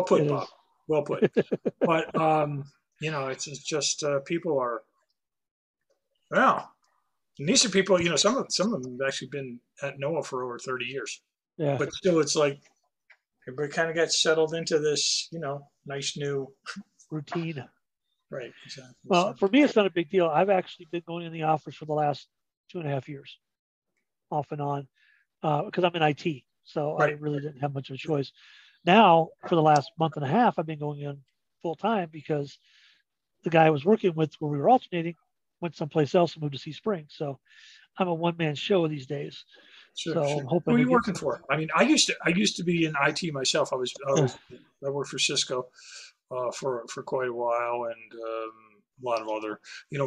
Speaker 14: put, Bob. Well put. But it's just people are and these are people, some of them have actually been at NOAA for over 30 years.
Speaker 1: Yeah.
Speaker 14: But still, it's like everybody kind of got settled into this, nice new
Speaker 1: routine.
Speaker 14: Right. Exactly.
Speaker 1: Well, for me, it's not a big deal. I've actually been going in the office for the last 2.5 years, off and on, because I'm in IT. So I really didn't have much of a choice. Now, for the last month and a half, I've been going in full time because the guy I was working with, where we were alternating, went someplace else and moved to Sea Springs. So I'm a one-man show these days.
Speaker 14: Sure,
Speaker 1: so
Speaker 14: sure.
Speaker 1: I'm hoping.
Speaker 14: Who are you working for? I mean, I used to be in IT myself. I worked for Cisco for quite a while, and a lot of other,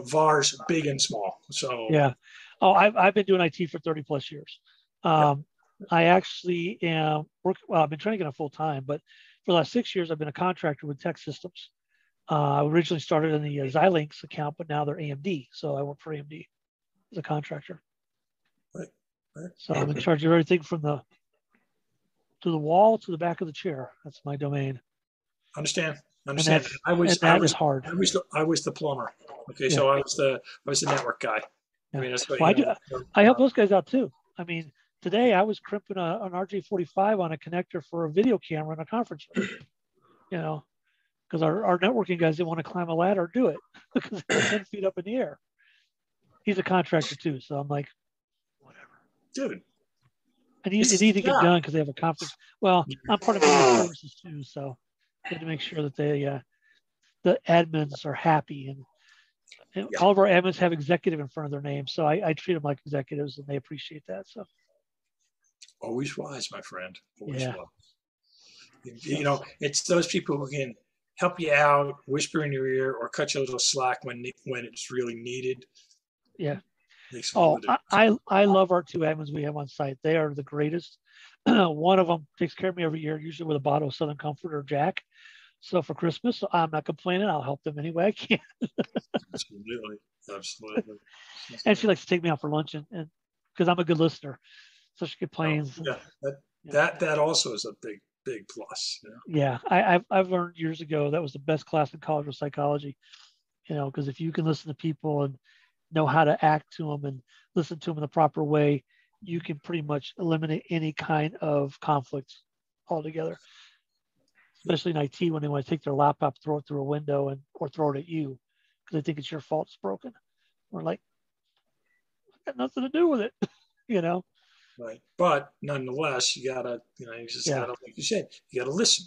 Speaker 14: VARs, big and small. So
Speaker 1: yeah. Oh, I've been doing IT for 30 plus years. I actually am I've been trying to get on full time, but for the last 6 years, I've been a contractor with Tech Systems. I originally started in the Xilinx account, but now they're AMD. So I work for AMD as a contractor.
Speaker 14: Right.
Speaker 1: So I'm in charge of everything from the wall to the back of the chair. That's my domain.
Speaker 14: Understand.
Speaker 1: That is hard.
Speaker 14: I was the plumber. Okay, so I was the network guy.
Speaker 1: Yeah.
Speaker 14: I mean, that's what
Speaker 1: I help those guys out too. I mean, today I was crimping an RJ45 on a connector for a video camera in a conference room. Because our networking guys didn't want to climb a ladder or do it because they're 10 feet up in the air. he's a contractor too, so I'm like, whatever,
Speaker 14: dude.
Speaker 1: And it needs to get done because they have a conference. Well, I'm part of media services too, so we have to make sure that the admins are happy, and all of our admins have executive in front of their name, so I treat them like executives, and they appreciate that. So
Speaker 14: always wise, my friend. Always
Speaker 1: wise.
Speaker 14: You know, it's those people who can help you out, whisper in your ear, or cut you a little slack when it's really needed.
Speaker 1: Yeah. I love our two admins we have on site. They are the greatest. One of them takes care of me every year, usually with a bottle of Southern Comfort or Jack. So for Christmas, I'm not complaining. I'll help them any way I can.
Speaker 14: Absolutely.
Speaker 1: And she likes to take me out for lunch, and because I'm a good listener, so she complains.
Speaker 14: That also is a big plus.
Speaker 1: Yeah, I've learned years ago that was the best class in college of psychology. You know, because if you can listen to people and know how to act to them and listen to them in the proper way, you can pretty much eliminate any kind of conflict altogether. Especially in IT, when they want to take their laptop, throw it through a window, or throw it at you because they think it's your fault it's broken. We're like, I got nothing to do with it, you know.
Speaker 14: Right, but nonetheless, you gotta, you just gotta, like you said, you gotta listen.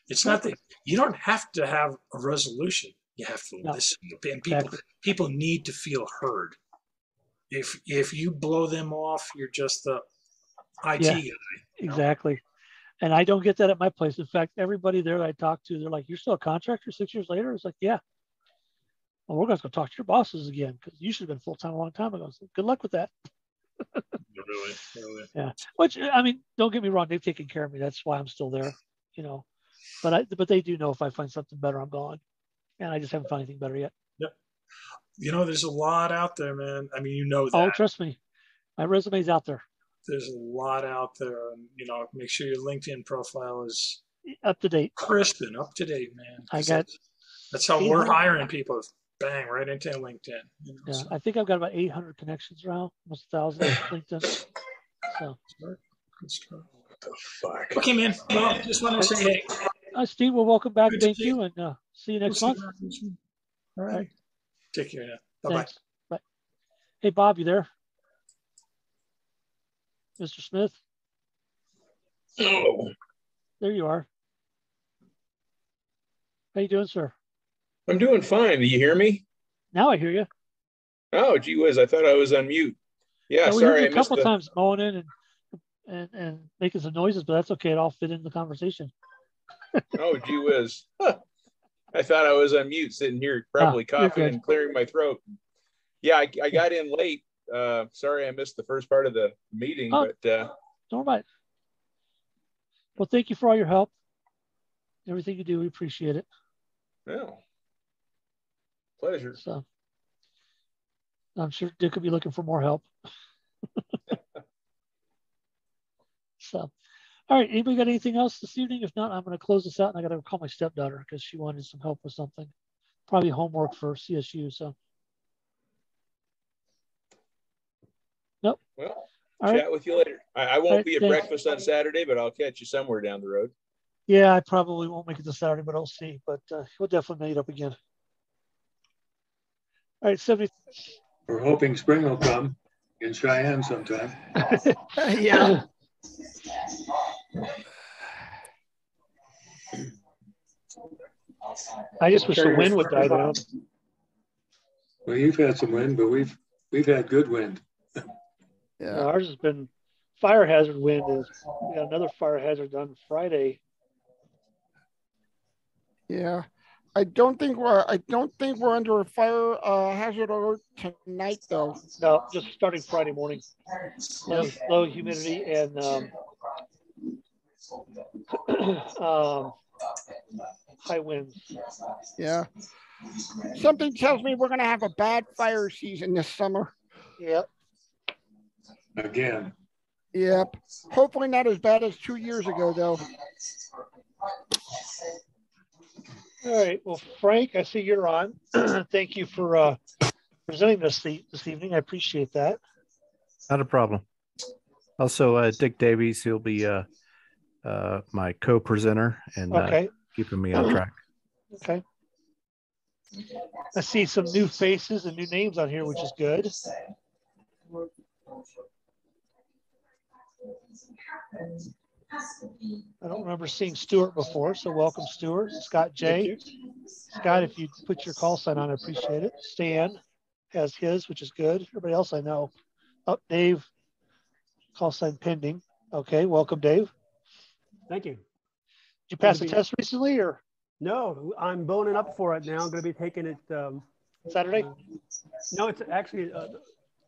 Speaker 14: It's not that you don't have to have a resolution. You have to listen, and people need to feel heard. If you blow them off, you're just the IT guy.
Speaker 1: Exactly. And I don't get that at my place. In fact, everybody there that I talk to, they're like, "You're still a contractor 6 years later?" It's like, yeah. Well, we're going to go talk to your bosses again because you should have been full time a long time ago. So good luck with that.
Speaker 14: Really.
Speaker 1: Yeah. Which, I mean, don't get me wrong, they've taken care of me. That's why I'm still there, you know. But they do know if I find something better, I'm gone. And I just haven't found anything better yet.
Speaker 14: Yep. You know, there's a lot out there, man. I mean, you know that.
Speaker 1: Oh, trust me. My resume's out there.
Speaker 14: There's a lot out there. And, make sure your LinkedIn profile is
Speaker 1: up to date.
Speaker 14: Crisp and up to date, man. That's how we're hiring people. Bang, right into LinkedIn.
Speaker 1: So. I think I've got about 800 connections around, almost 1,000 LinkedIn. So.
Speaker 14: What the fuck? Okay, man. Well, just want to say, hey.
Speaker 1: Steve, well, welcome back. Thank you, and see you next month.
Speaker 14: All right. Take care now. Bye-bye.
Speaker 1: Bye. Hey, Bob, you there? Mr. Smith?
Speaker 16: Oh.
Speaker 1: There you are. How you doing, sir?
Speaker 16: I'm doing fine. Do you hear me?
Speaker 1: Now I hear you.
Speaker 16: Oh, gee whiz. I thought I was on mute. Yeah,
Speaker 1: we
Speaker 16: sorry.
Speaker 1: heard you a couple times mowing in and making some noises, but that's okay. It all fit in the conversation.
Speaker 16: Oh, gee whiz. I thought I was on mute, sitting here probably coughing and clearing my throat. Yeah, I got in late. Sorry I missed the first part of the meeting, but
Speaker 1: all right. Well, thank you for all your help. Everything you do, we appreciate it.
Speaker 16: Well, pleasure.
Speaker 1: So I'm sure Dick will be looking for more help. So, all right. Anybody got anything else this evening? If not, I'm going to close this out, and I got to call my stepdaughter because she wanted some help with something, probably homework for CSU. So, nope.
Speaker 16: Well, chat with you later. I won't be at breakfast on Saturday, but I'll catch you somewhere down the road.
Speaker 1: Yeah, I probably won't make it this Saturday, but I'll see. But we'll definitely meet up again. All right, 70.
Speaker 3: We're hoping spring will come in Cheyenne sometime.
Speaker 1: Yeah. I just wish the wind would die down.
Speaker 3: Well, you've had some wind, but we've had good wind.
Speaker 1: Yeah, ours has been fire hazard wind. We got another fire hazard done Friday.
Speaker 7: Yeah, I don't think we're under a fire hazard alert tonight, though.
Speaker 1: No, just starting Friday morning. Low humidity and high winds.
Speaker 7: Yeah, something tells me we're going to have a bad fire season this summer.
Speaker 1: Yep.
Speaker 3: Again.
Speaker 7: Yep. Hopefully not as bad as 2 years ago, though.
Speaker 1: All right. Well, Frank, I see you're on. Thank you for presenting this evening. I appreciate that.
Speaker 9: Not a problem. Also, Dick Davies, he'll be my co-presenter and keeping me on track.
Speaker 1: Okay. I see some new faces and new names on here, which is good. I don't remember seeing Stuart before, so welcome, Stuart. Scott J. Scott, if you put your call sign on, I appreciate it. Stan has his, which is good. Everybody else I know. Oh, Dave, call sign pending. Okay, welcome, Dave.
Speaker 17: Thank you.
Speaker 1: Did you pass the test recently, or?
Speaker 17: No, I'm boning up for it now. I'm going to be taking it
Speaker 1: Saturday.
Speaker 17: No, it's actually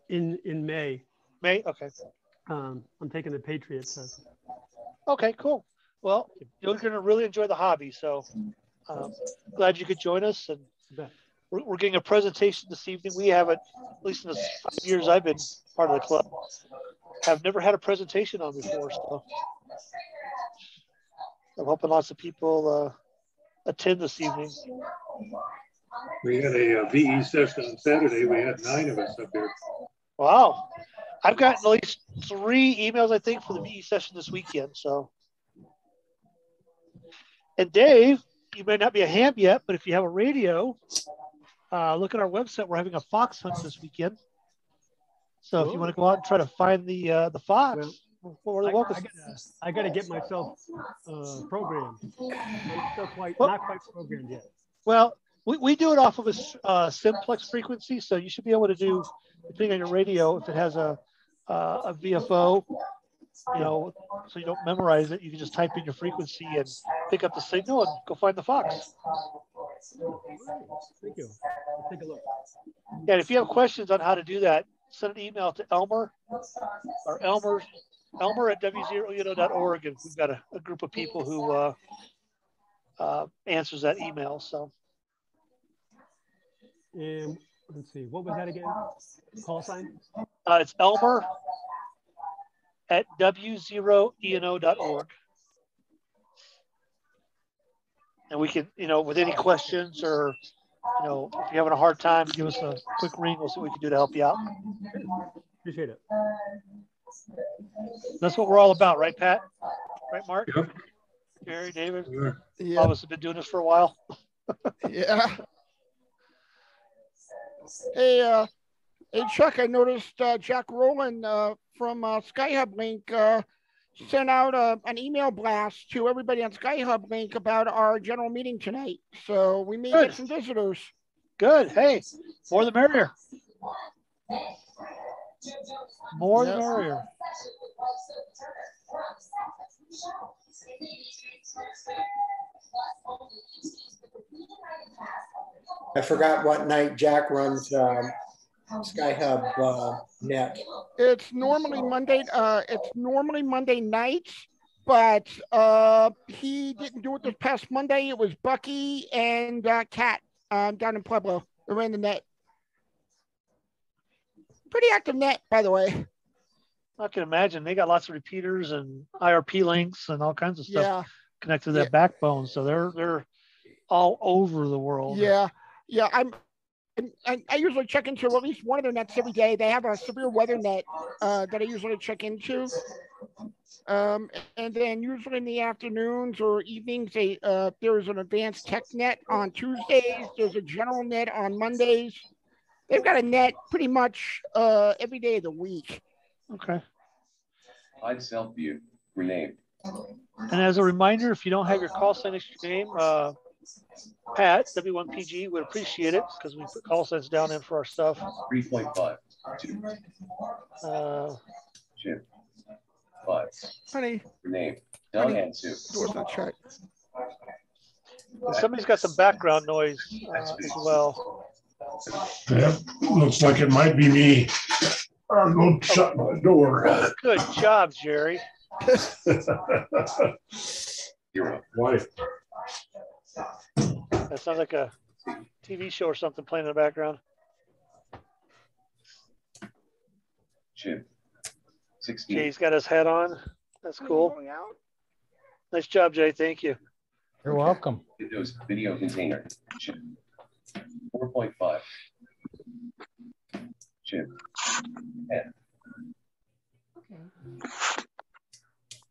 Speaker 17: in May.
Speaker 1: May, okay.
Speaker 17: I'm taking the Patriot test.
Speaker 1: Okay, cool. Well, you're going to really enjoy the hobby. So glad you could join us. And we're getting a presentation this evening. We haven't, at least in the 5 years I've been part of the club, have never had a presentation on before. So I'm hoping lots of people attend this evening.
Speaker 3: We had a VE session on Saturday. We had 9 of us up there.
Speaker 1: Wow. I've gotten at least 3 emails, I think, for the VE session this weekend. So, and Dave, you may not be a ham yet, but if you have a radio, look at our website. We're having a fox hunt this weekend. So if you want to go out and try to find the fox,
Speaker 17: I got to get myself programmed. I'm still not quite programmed yet.
Speaker 1: Well, we do it off of a simplex frequency, so you should be able to do, depending on your radio, if it has a VFO, you know, so you don't memorize it, you can just type in your frequency and pick up the signal and go find the fox.
Speaker 17: Thank you. I'll take a look.
Speaker 1: Yeah, and if you have questions on how to do that, send an email to Elmer at w0eno.org, and we've got a group of people who answers that email. So.
Speaker 17: And let's see, what was that again? Call sign?
Speaker 1: It's Elmer at w0eno.org. And we can, you know, with any questions or, you know, if you're having a hard time, give us a quick ring. We'll see what we can do to help you out.
Speaker 17: Appreciate it.
Speaker 1: That's what we're all about, right, Pat? Right, Mark?
Speaker 3: Yep.
Speaker 1: Gary, David?
Speaker 7: Yeah.
Speaker 1: All of us have been doing this for a while.
Speaker 7: Yeah. Hey, Chuck, I noticed Jack Rowland from SkyHub Link sent out an email blast to everybody on SkyHub Link about our general meeting tonight. So we may get some visitors.
Speaker 1: Good. Hey, more the merrier. More the merrier.
Speaker 6: I forgot what night Jack runs SkyHub net.
Speaker 7: It's normally Monday. It's normally Monday nights, but he didn't do it this past Monday. It was Bucky and Kat down in Pueblo. They ran the net. Pretty active net, by the way.
Speaker 1: I can imagine they got lots of repeaters and IRP links and all kinds of stuff connected to that backbone. So they're all over the world.
Speaker 7: Yeah. I usually check into at least one of their nets every day. They have a severe weather net that I usually check into. And then usually in the afternoons or evenings, there's an advanced tech net on Tuesdays. There's a general net on Mondays. They've got a net pretty much every day of the week.
Speaker 1: Okay.
Speaker 18: Hide self-view, rename.
Speaker 1: And as a reminder, if you don't have your call sign next to your name, Pat, W1PG, would appreciate it because we put call signs down in for our stuff.
Speaker 18: 3.5. Chip. 5.
Speaker 7: Honey.
Speaker 18: Rename. Down and 2.
Speaker 7: Doors not shut.
Speaker 1: Somebody's got some background noise as well.
Speaker 2: Yep. Looks like it might be me. I'm going to shut my door.
Speaker 1: Good job, Jerry.
Speaker 2: Wife.
Speaker 1: That sounds like a TV show or something playing in the background.
Speaker 18: Chip. 16.
Speaker 1: Jay's got his hat on. That's cool. Nice job, Jay. Thank you.
Speaker 18: You're welcome. Windows video container. Chip. 4.5. Chip. 10.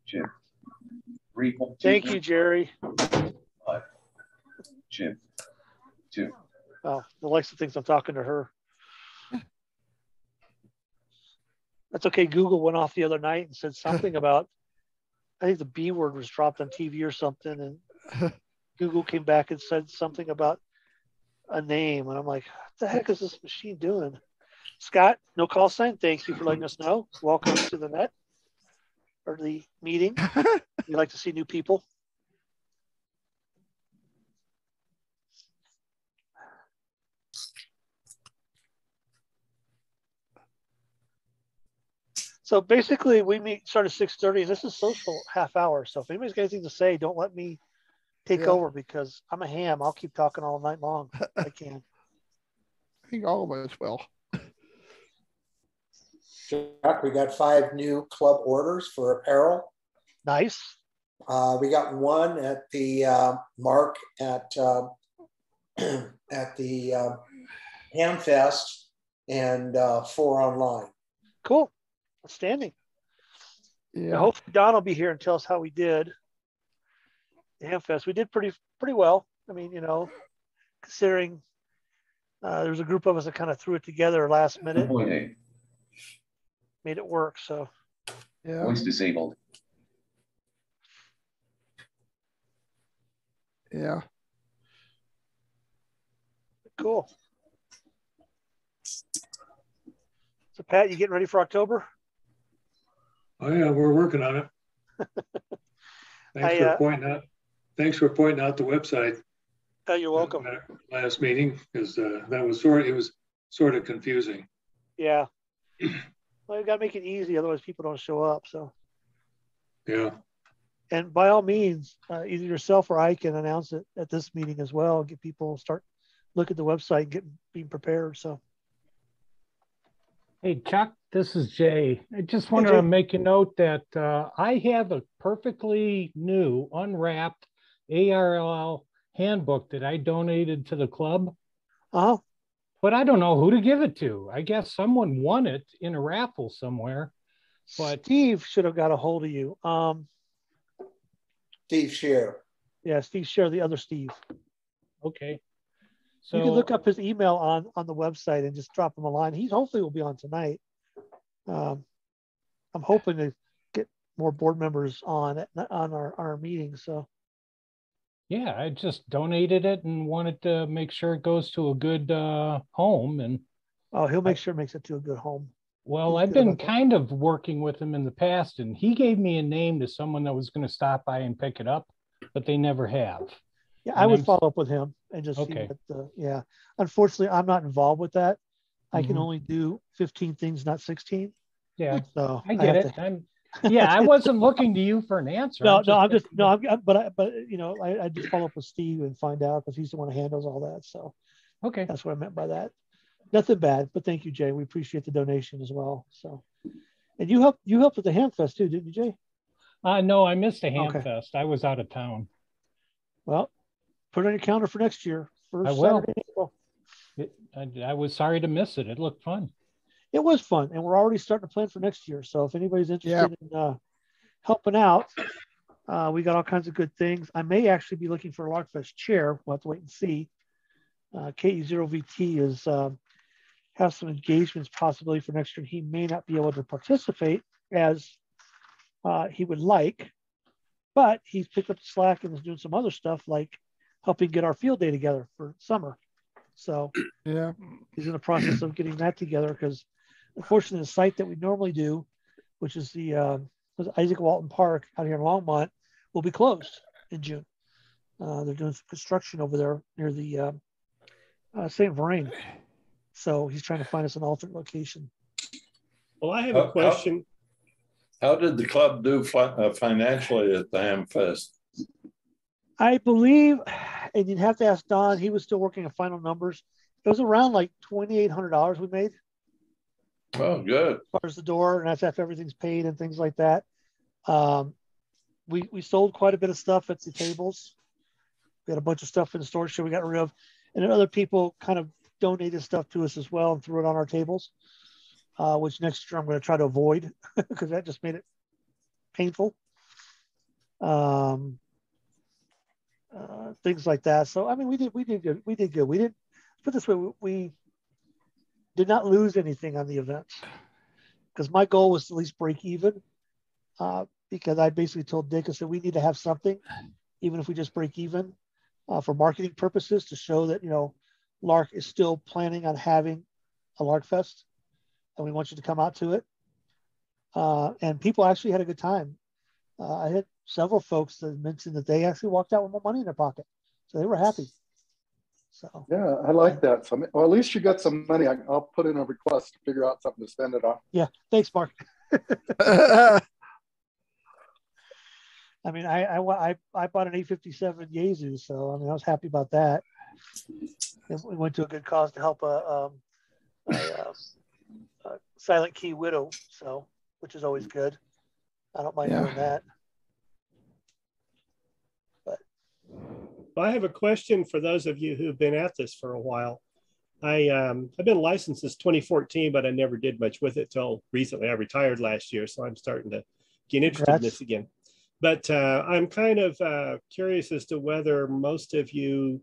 Speaker 18: Chip. 3.2.
Speaker 1: Thank you, Jerry.
Speaker 18: 5. Chip. 2.
Speaker 1: Well, Alexa thinks I'm talking to her. That's okay. Google went off the other night and said something about, I think the B word was dropped on TV or something. And Google came back and said something about a name. And I'm like, what the heck is this machine doing? Scott, no call sign. Thank you for letting us know. Welcome to the net or the meeting. We like to see new people. So basically, we start at 6:30, and this is social half hour. So if anybody's got anything to say, don't let me take over because I'm a ham. I'll keep talking all night long if I can.
Speaker 7: I think all of us will.
Speaker 6: Chuck, we got 5 new club orders for apparel.
Speaker 1: Nice.
Speaker 6: We got one at the Mark at the Hamfest and 4 online.
Speaker 1: Cool. Outstanding. Yeah. Hopefully Don will be here and tell us how we did. The Hamfest. We did pretty well. I mean, considering there was a group of us that kind of threw it together last minute. Made it work. So
Speaker 18: yeah. Voice disabled.
Speaker 7: Yeah.
Speaker 1: Cool. So Pat, you getting ready for October?
Speaker 3: Oh yeah, we're working on it. Thanks for pointing out the website.
Speaker 1: Oh, you're welcome.
Speaker 3: Last meeting, because that was sort of confusing.
Speaker 1: Yeah. Well, you got to make it easy, otherwise people don't show up. So.
Speaker 3: Yeah.
Speaker 1: And by all means, either yourself or I can announce it at this meeting as well. Get people start look at the website, and being prepared. So.
Speaker 19: Hey, Chuck, this is Jay. I just wanted to make a note that I have a perfectly new, unwrapped ARRL handbook that I donated to the club.
Speaker 1: Oh.
Speaker 19: But I don't know who to give it to. I guess someone won it in a raffle somewhere. But
Speaker 1: Steve should have got a hold of you.
Speaker 6: Steve Shear.
Speaker 1: Yeah, Steve Shear, the other Steve.
Speaker 19: Okay.
Speaker 1: So you can look up his email on the website and just drop him a line. He hopefully will be on tonight. I'm hoping to get more board members on our meeting. So
Speaker 19: yeah, I just donated it and wanted to make sure it goes to a good home. And
Speaker 1: he'll make sure it makes it to a good home.
Speaker 19: Well, I've been kind of working with him in the past, and he gave me a name to someone that was going to stop by and pick it up, but they never have.
Speaker 1: Yeah, I would follow up with him and just see what yeah. Unfortunately, I'm not involved with that. I can only do 15 things, not 16.
Speaker 19: Yeah,
Speaker 1: so
Speaker 19: I get it. I wasn't looking to you for an answer.
Speaker 1: But I just follow up with Steve and find out because he's the one who handles all that. So
Speaker 19: okay,
Speaker 1: that's what I meant by that. Nothing bad, but thank you, Jay. We appreciate the donation as well. So, and you helped with the Hamfest too, didn't you, Jay?
Speaker 19: No, I missed the Hamfest. I was out of town.
Speaker 1: Well, put it on your calendar for next year.
Speaker 19: I will. Saturday, April. I was sorry to miss it. It looked fun.
Speaker 1: It was fun, and we're already starting to plan for next year. So if anybody's interested in helping out, we got all kinds of good things. I may actually be looking for a LARCFest chair. We'll have to wait and see. KE0VT is have some engagements possibly for next year. He may not be able to participate as he would like, but he's picked up the slack and is doing some other stuff like helping get our field day together for summer. So
Speaker 7: yeah,
Speaker 1: he's in the process of getting that together because unfortunately the site that we normally do, which is the Isaac Walton Park out here in Longmont, will be closed in June. They're doing some construction over there near the St. Verrain. So he's trying to find us an alternate location.
Speaker 2: Well, I have a question. How did the club do financially at the Hamfest?
Speaker 1: I believe, and you'd have to ask Don, he was still working on final numbers. It was around like $2,800 we made.
Speaker 2: Oh, good.
Speaker 1: As far as the door, and that's after everything's paid and things like that. We sold quite a bit of stuff at the tables. We had a bunch of stuff in the storage shed we got rid of. And then other people kind of donated stuff to us as well and threw it on our tables, which next year I'm going to try to avoid because that just made it painful. Things like that. So I mean, we did good. We did good. put it this way, we did not lose anything on the events because my goal was to at least break even. Because I basically told Dick, I said, we need to have something, even if we just break even, for marketing purposes to show that, LARC is still planning on having a LARC Fest, and we want you to come out to it. And people actually had a good time. I had several folks that mentioned that they actually walked out with more money in their pocket, so they were happy. So
Speaker 20: yeah, I like that. So, well, at least you got some money. I'll put in a request to figure out something to spend it on.
Speaker 1: Yeah, thanks, Mark. I mean, I bought an 857 Yaesu, so I mean, I was happy about that. And we went to a good cause to help a silent key widow, so which is always good. I don't mind doing that. But
Speaker 21: I have a question for those of you who've been at this for a while. I've been licensed since 2014, but I never did much with it till recently. I retired last year, so I'm starting to get interested in this again. But I'm kind of curious as to whether most of you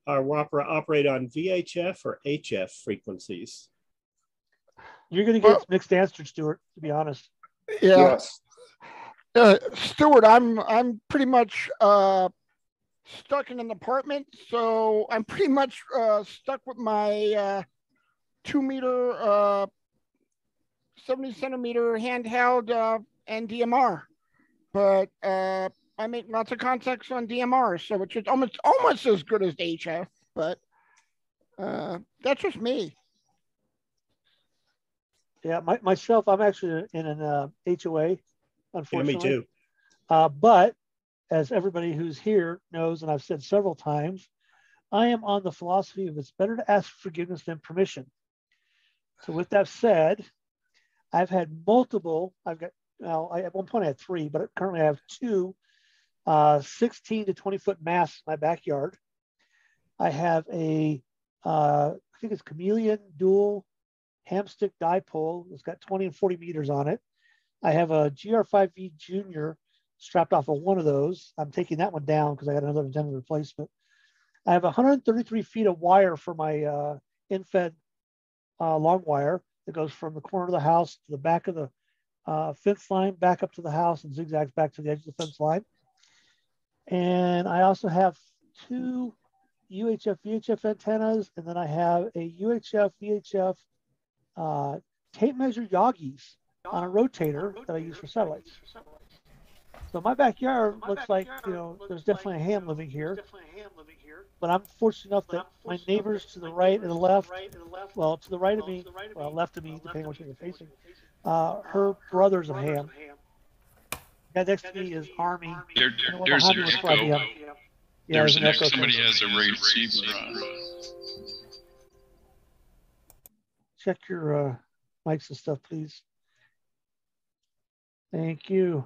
Speaker 21: operate on VHF or HF frequencies.
Speaker 1: You're going to get mixed answers, Stuart, to be honest.
Speaker 7: Yeah. Yes. Stuart, I'm pretty much stuck in an apartment, so I'm pretty much stuck with my 2 meter, 70 centimeter handheld and DMR. But I make lots of contacts on DMR, so which is almost as good as HF, but that's just me.
Speaker 1: Yeah, myself, I'm actually in an HOA, unfortunately.
Speaker 21: Yeah, me too.
Speaker 1: But as everybody who's here knows, and I've said several times, I am on the philosophy of it's better to ask forgiveness than permission. So with that said, I've had multiple, at one point I had 3, but currently I have 2 16 to 20 foot masts in my backyard. I have a, I think it's Chameleon dual hamstick dipole. It's got 20 and 40 meters on it. I have a GR5V Junior strapped off of one of those. I'm taking that one down because I got another intended replacement. I have 133 feet of wire for my in-fed long wire that goes from the corner of the house to the back of the fence line, back up to the house, and zigzags back to the edge of the fence line. And I also have 2 UHF VHF antennas, and then I have a UHF VHF tape measure Yagis on a rotator that I use for satellites. So my backyard looks like, there's definitely a ham living here. But I'm fortunate enough that my neighbors to the right and the left, well, to the right of me, well, left of me, depending on which way you're facing, her brother's a ham. Guy next to me is Army.
Speaker 11: There's an echo. There's an echo. Somebody has a receiver on.
Speaker 1: Check your mics and stuff, please. Thank you.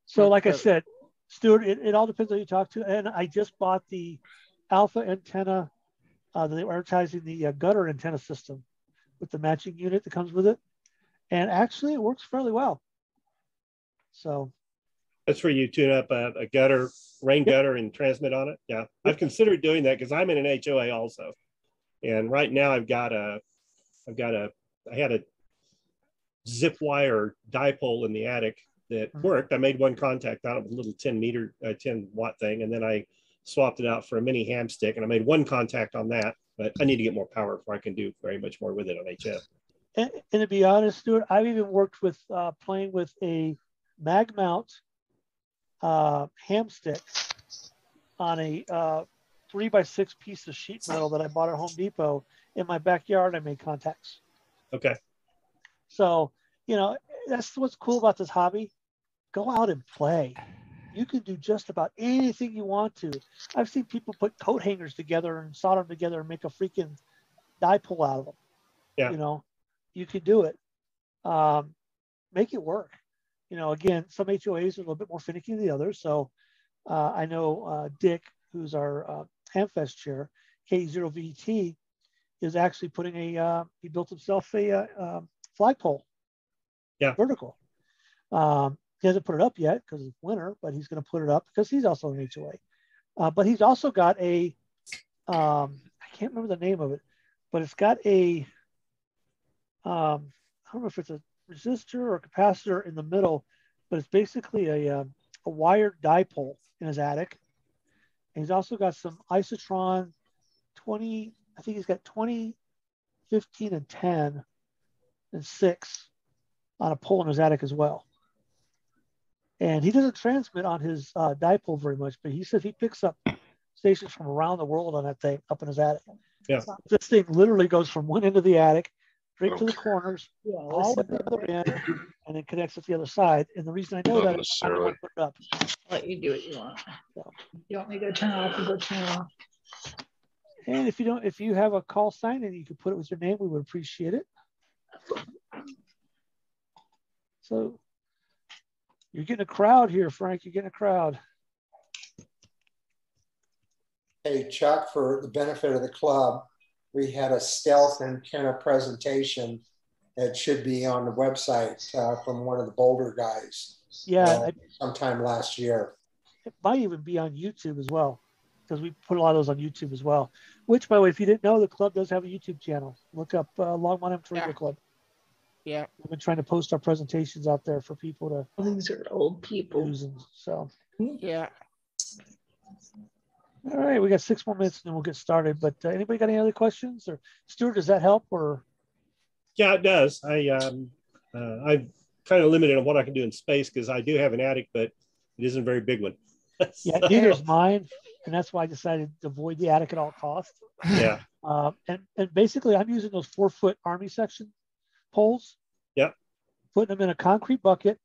Speaker 1: So like I said, Stuart, it all depends on who you talk to. And I just bought the alpha antenna that they were advertising, the gutter antenna system with the matching unit that comes with it. And actually it works fairly well. So
Speaker 21: that's where you tune up a gutter, rain gutter, and transmit on it. Yeah, I've considered doing that because I'm in an HOA also. And right now I had a zip wire dipole in the attic that worked. I made one contact on it with a little 10 watt thing, and then I swapped it out for a mini ham stick, and I made one contact on that, but I need to get more power before I can do very much more with it on HF.
Speaker 1: And to be honest, Stuart, I've even worked with playing with a mag mount ham stick on a 3x6 piece of sheet metal that I bought at Home Depot. In my backyard, I made contacts.
Speaker 21: Okay.
Speaker 1: So, that's what's cool about this hobby. Go out and play. You can do just about anything you want to. I've seen people put coat hangers together and solder them together and make a freaking dipole out of them.
Speaker 21: Yeah.
Speaker 1: You can do it. Make it work. Again, some HOAs are a little bit more finicky than the others. So I know Dick, who's our Hamfest chair, K0VT, is actually putting he built himself a flagpole.
Speaker 21: Yeah.
Speaker 1: Vertical. He hasn't put it up yet because it's winter, but he's going to put it up because he's also an HOA. But he's also got a, I can't remember the name of it, but it's got a, I don't know if it's a resistor or capacitor in the middle, but it's basically a wired dipole in his attic. And he's also got some isotron 20, I think he's got 20, 15, and 10 and 6 on a pole in his attic as well. And he doesn't transmit on his dipole very much, but he says he picks up stations from around the world on that thing up in his attic.
Speaker 21: Yeah.
Speaker 1: This thing literally goes from one end of the attic straight to the corners, all at the other end, and then connects at the other side. And the reason I know that is I'm the one put it up.
Speaker 4: I'll let you do what you want. So, you want me to go turn it off? You go turn it off.
Speaker 1: And if you have a call sign and you could put it with your name, we would appreciate it. So you're getting a crowd here, Frank. You're getting a crowd.
Speaker 6: Hey, Chuck, for the benefit of the club, we had a stealth antenna presentation that should be on the website from one of the Boulder guys.
Speaker 1: Yeah.
Speaker 6: Sometime last year.
Speaker 1: It might even be on YouTube as well, because we put a lot of those on YouTube as well. Which, by the way, if you didn't know, the club does have a YouTube channel. Look up Longmont Radio Club.
Speaker 7: Yeah.
Speaker 1: We've been trying to post our presentations out there for people to.
Speaker 4: These are old people.
Speaker 1: Use them, so.
Speaker 7: Yeah.
Speaker 1: All right, we got 6 more minutes and then we'll get started. But anybody got any other questions? Or Stuart, does that help? Or
Speaker 21: yeah, it does. I'm kind of limited on what I can do in space because I do have an attic, but it isn't a very big one.
Speaker 1: Yeah, neither is mine, and that's why I decided to avoid the attic at all costs.
Speaker 21: Yeah.
Speaker 1: And basically, I'm using those 4-foot Army section poles.
Speaker 21: Yep.
Speaker 1: Putting them in a concrete bucket,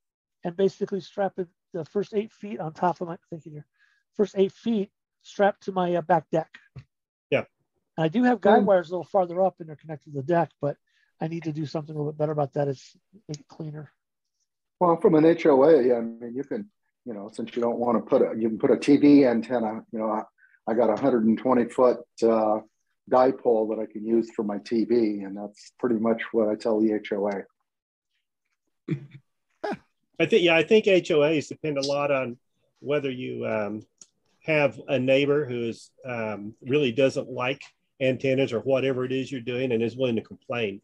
Speaker 1: and basically strapping the first 8 feet on top of my first 8 feet strapped to my back deck.
Speaker 21: Yeah.
Speaker 1: And I do have guide wires a little farther up, and they're connected to the deck, but I need to do something a little bit better about that. It's make it cleaner.
Speaker 20: Well, from an HOA, I mean, you can, since you don't want to you can put a TV antenna. I got a 120-foot dipole that I can use for my TV, and that's pretty much what I tell the HOA.
Speaker 21: I think HOAs depend a lot on whether you have a neighbor who is really doesn't like antennas or whatever it is you're doing and is willing to complain.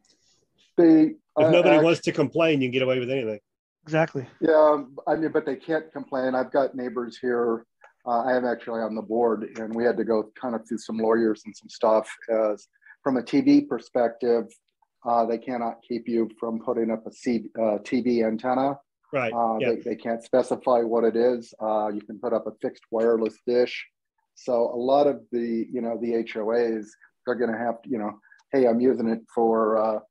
Speaker 21: If nobody wants to complain, you can get away with anything.
Speaker 1: Exactly.
Speaker 20: Yeah, I mean, but they can't complain. I've got neighbors here. I am actually on the board, and we had to go kind of through some lawyers and some stuff. As from a TV perspective, they cannot keep you from putting up a TV antenna.
Speaker 21: Right.
Speaker 20: They can't specify what it is. You can put up a fixed wireless dish. So a lot of the, the HOAs, they're going to have, hey, I'm using it for,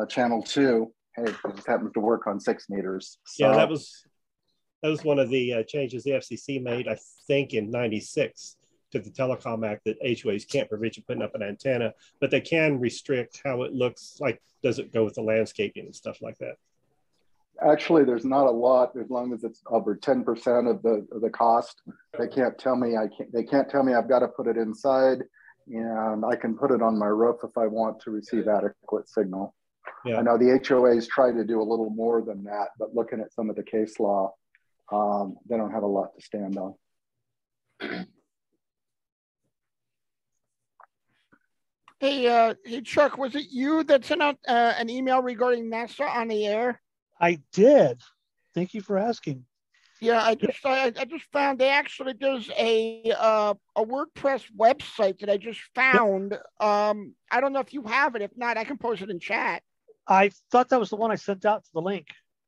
Speaker 20: channel 2. Hey, it just happens to work on 6 meters. So,
Speaker 21: yeah, that was one of the changes the FCC made, I think, in '96 to the Telecom Act, that HOAs can't prevent you putting up an antenna, but they can restrict how it looks like. Does it go with the landscaping and stuff like that?
Speaker 20: Actually, there's not a lot as long as it's over 10% of the cost. They can't tell me They can't tell me I've got to put it inside, and I can put it on my roof if I want to receive adequate signal. Yeah. I know the HOAs try to do a little more than that, but looking at some of the case law, they don't have a lot to stand on.
Speaker 7: Hey, Chuck, was it you that sent out an email regarding NASA on the air?
Speaker 1: I did. Thank you for asking.
Speaker 7: Yeah, I just found there's a WordPress website that I just found. Yep. I don't know if you have it. If not, I can post it in chat.
Speaker 1: I thought that was the one I sent out to the link.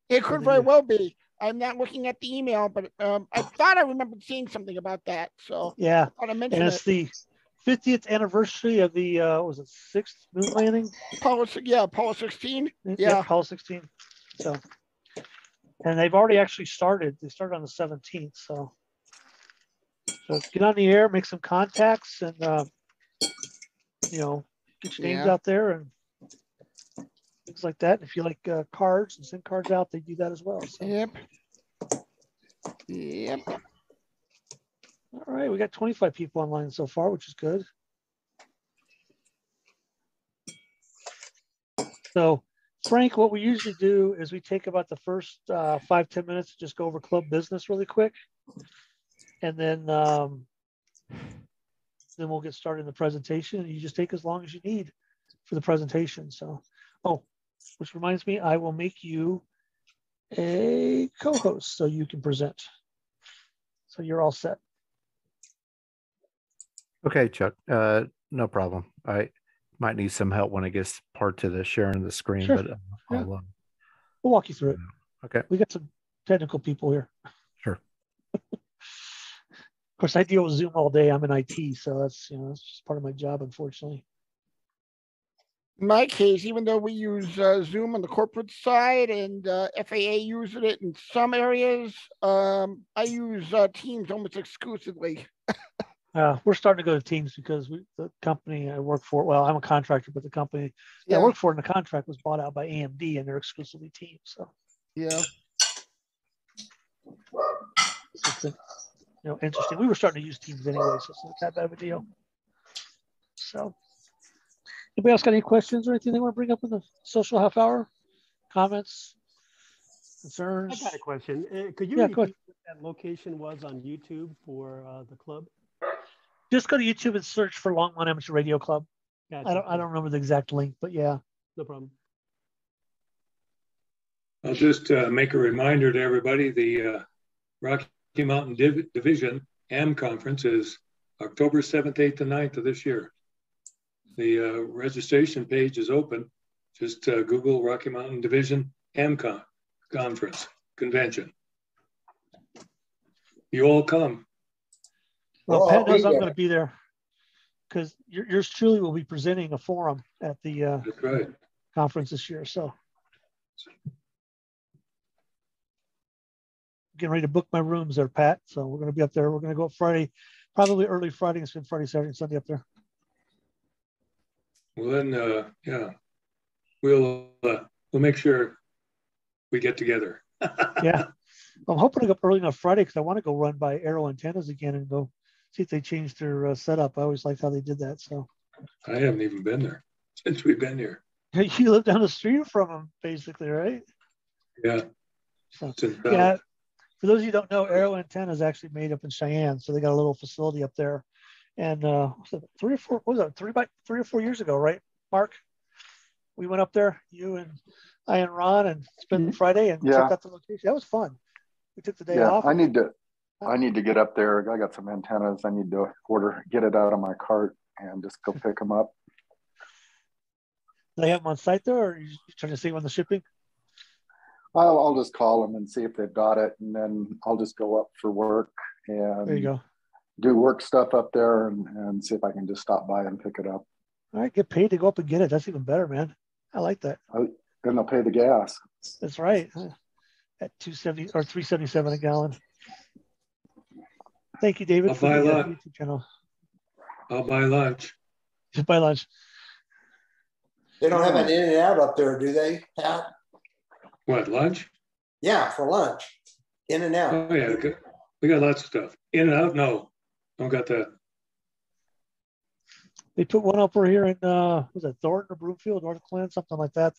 Speaker 7: It could very well be. I'm not looking at the email, but I thought I remembered seeing something about that. So
Speaker 1: yeah,
Speaker 7: I thought I mentioned
Speaker 1: and it's the 50th anniversary of the was it 6th moon landing?
Speaker 7: Apollo 16.
Speaker 1: Yeah, Apollo 16. So, and they've already actually started. They started on the 17th. So get on the air, make some contacts, and get your names out there and things like that. If you like cards and send cards out, they do that as well. So.
Speaker 7: Yep.
Speaker 1: All right, we got 25 people online so far, which is good. So, Frank, what we usually do is we take about the first 5-10 minutes to just go over club business really quick. And then then we'll get started in the presentation. And you just take as long as you need for the presentation. So, oh, which reminds me, I will make you a co-host so you can present. So you're all set.
Speaker 9: Okay, Chuck, no problem. I might need some help when it gets part to the sharing the screen,
Speaker 1: Sure.
Speaker 9: but
Speaker 1: Yeah. We'll walk you through it.
Speaker 9: Okay.
Speaker 1: We got some technical people here.
Speaker 9: Sure.
Speaker 1: Of course, I deal with Zoom all day. I'm in IT, so that's that's just part of my job, unfortunately.
Speaker 7: In my case, even though we use Zoom on the corporate side and FAA uses it in some areas, I use Teams almost exclusively.
Speaker 1: We're starting to go to Teams because the company I work for, well, I'm a contractor, but the company I work for in the contract was bought out by AMD, and they're exclusively Teams. So
Speaker 7: yeah,
Speaker 1: it's interesting. We were starting to use Teams anyway, so it's not that bad of a deal. So, anybody else got any questions or anything they want to bring up in the social half hour? Comments, concerns?
Speaker 17: I got a question. Could you repeat what that location was on YouTube for the club?
Speaker 1: Just go to YouTube and search for Longmont Amateur Radio Club.
Speaker 17: Gotcha.
Speaker 1: I don't remember the exact link, but yeah.
Speaker 17: No problem.
Speaker 3: I'll just make a reminder to everybody, the Rocky Mountain Division AM conference is October 7th, 8th, and 9th of this year. The registration page is open. Just Google Rocky Mountain Division AM conference convention. You all come.
Speaker 1: Well, Pat knows I'm going to be there because yours truly will be presenting a forum at the
Speaker 3: That's right.
Speaker 1: conference this year. So getting ready to book my rooms there, Pat. So we're going to be up there. We're going to go up Friday, probably early Friday, and spend Friday, Saturday, and Sunday up there.
Speaker 3: Well, then, yeah, we'll make sure we get together.
Speaker 1: Yeah, I'm hoping to go up early enough Friday because I want to go run by ARRL Antennas again and go see if they changed their setup. I always liked how they did that. So
Speaker 3: I haven't even been there since we've been here.
Speaker 1: You live down the street from them, basically, right?
Speaker 3: Yeah.
Speaker 1: So, yeah. For those of you who don't know, ARRL Antenna is actually made up in Cheyenne, so they got a little facility up there. And was it 3 or 4 years ago, right, Mark? We went up there, you and I and Ron, and spent the Friday and checked out the location. That was fun. We took the day off.
Speaker 20: I need to get up there. I got some antennas. I need to get it out of my cart and just go pick them up.
Speaker 1: Do they have them on site there, or are you trying to see them on the shipping?
Speaker 20: I'll just call them and see if they've got it, and then I'll just go up for work and
Speaker 1: there you go.
Speaker 20: Do work stuff up there and see if I can just stop by and pick it up.
Speaker 1: All right, get paid to go up and get it. That's even better, man. I like that.
Speaker 20: Then they'll pay the gas.
Speaker 1: That's right. At $2.70 or $3.77 a gallon. Thank you, David, for the YouTube channel.
Speaker 3: I'll buy lunch.
Speaker 1: Just buy lunch.
Speaker 6: They don't have an In-N-Out up there, do they, Pat?
Speaker 3: What, lunch?
Speaker 6: Yeah, for lunch. In-N-Out.
Speaker 3: Oh, yeah. We got lots of stuff. In-N-Out? No, don't got that.
Speaker 1: They put one up over here in, was it Thornton or Broomfield, North Clinton, something like that.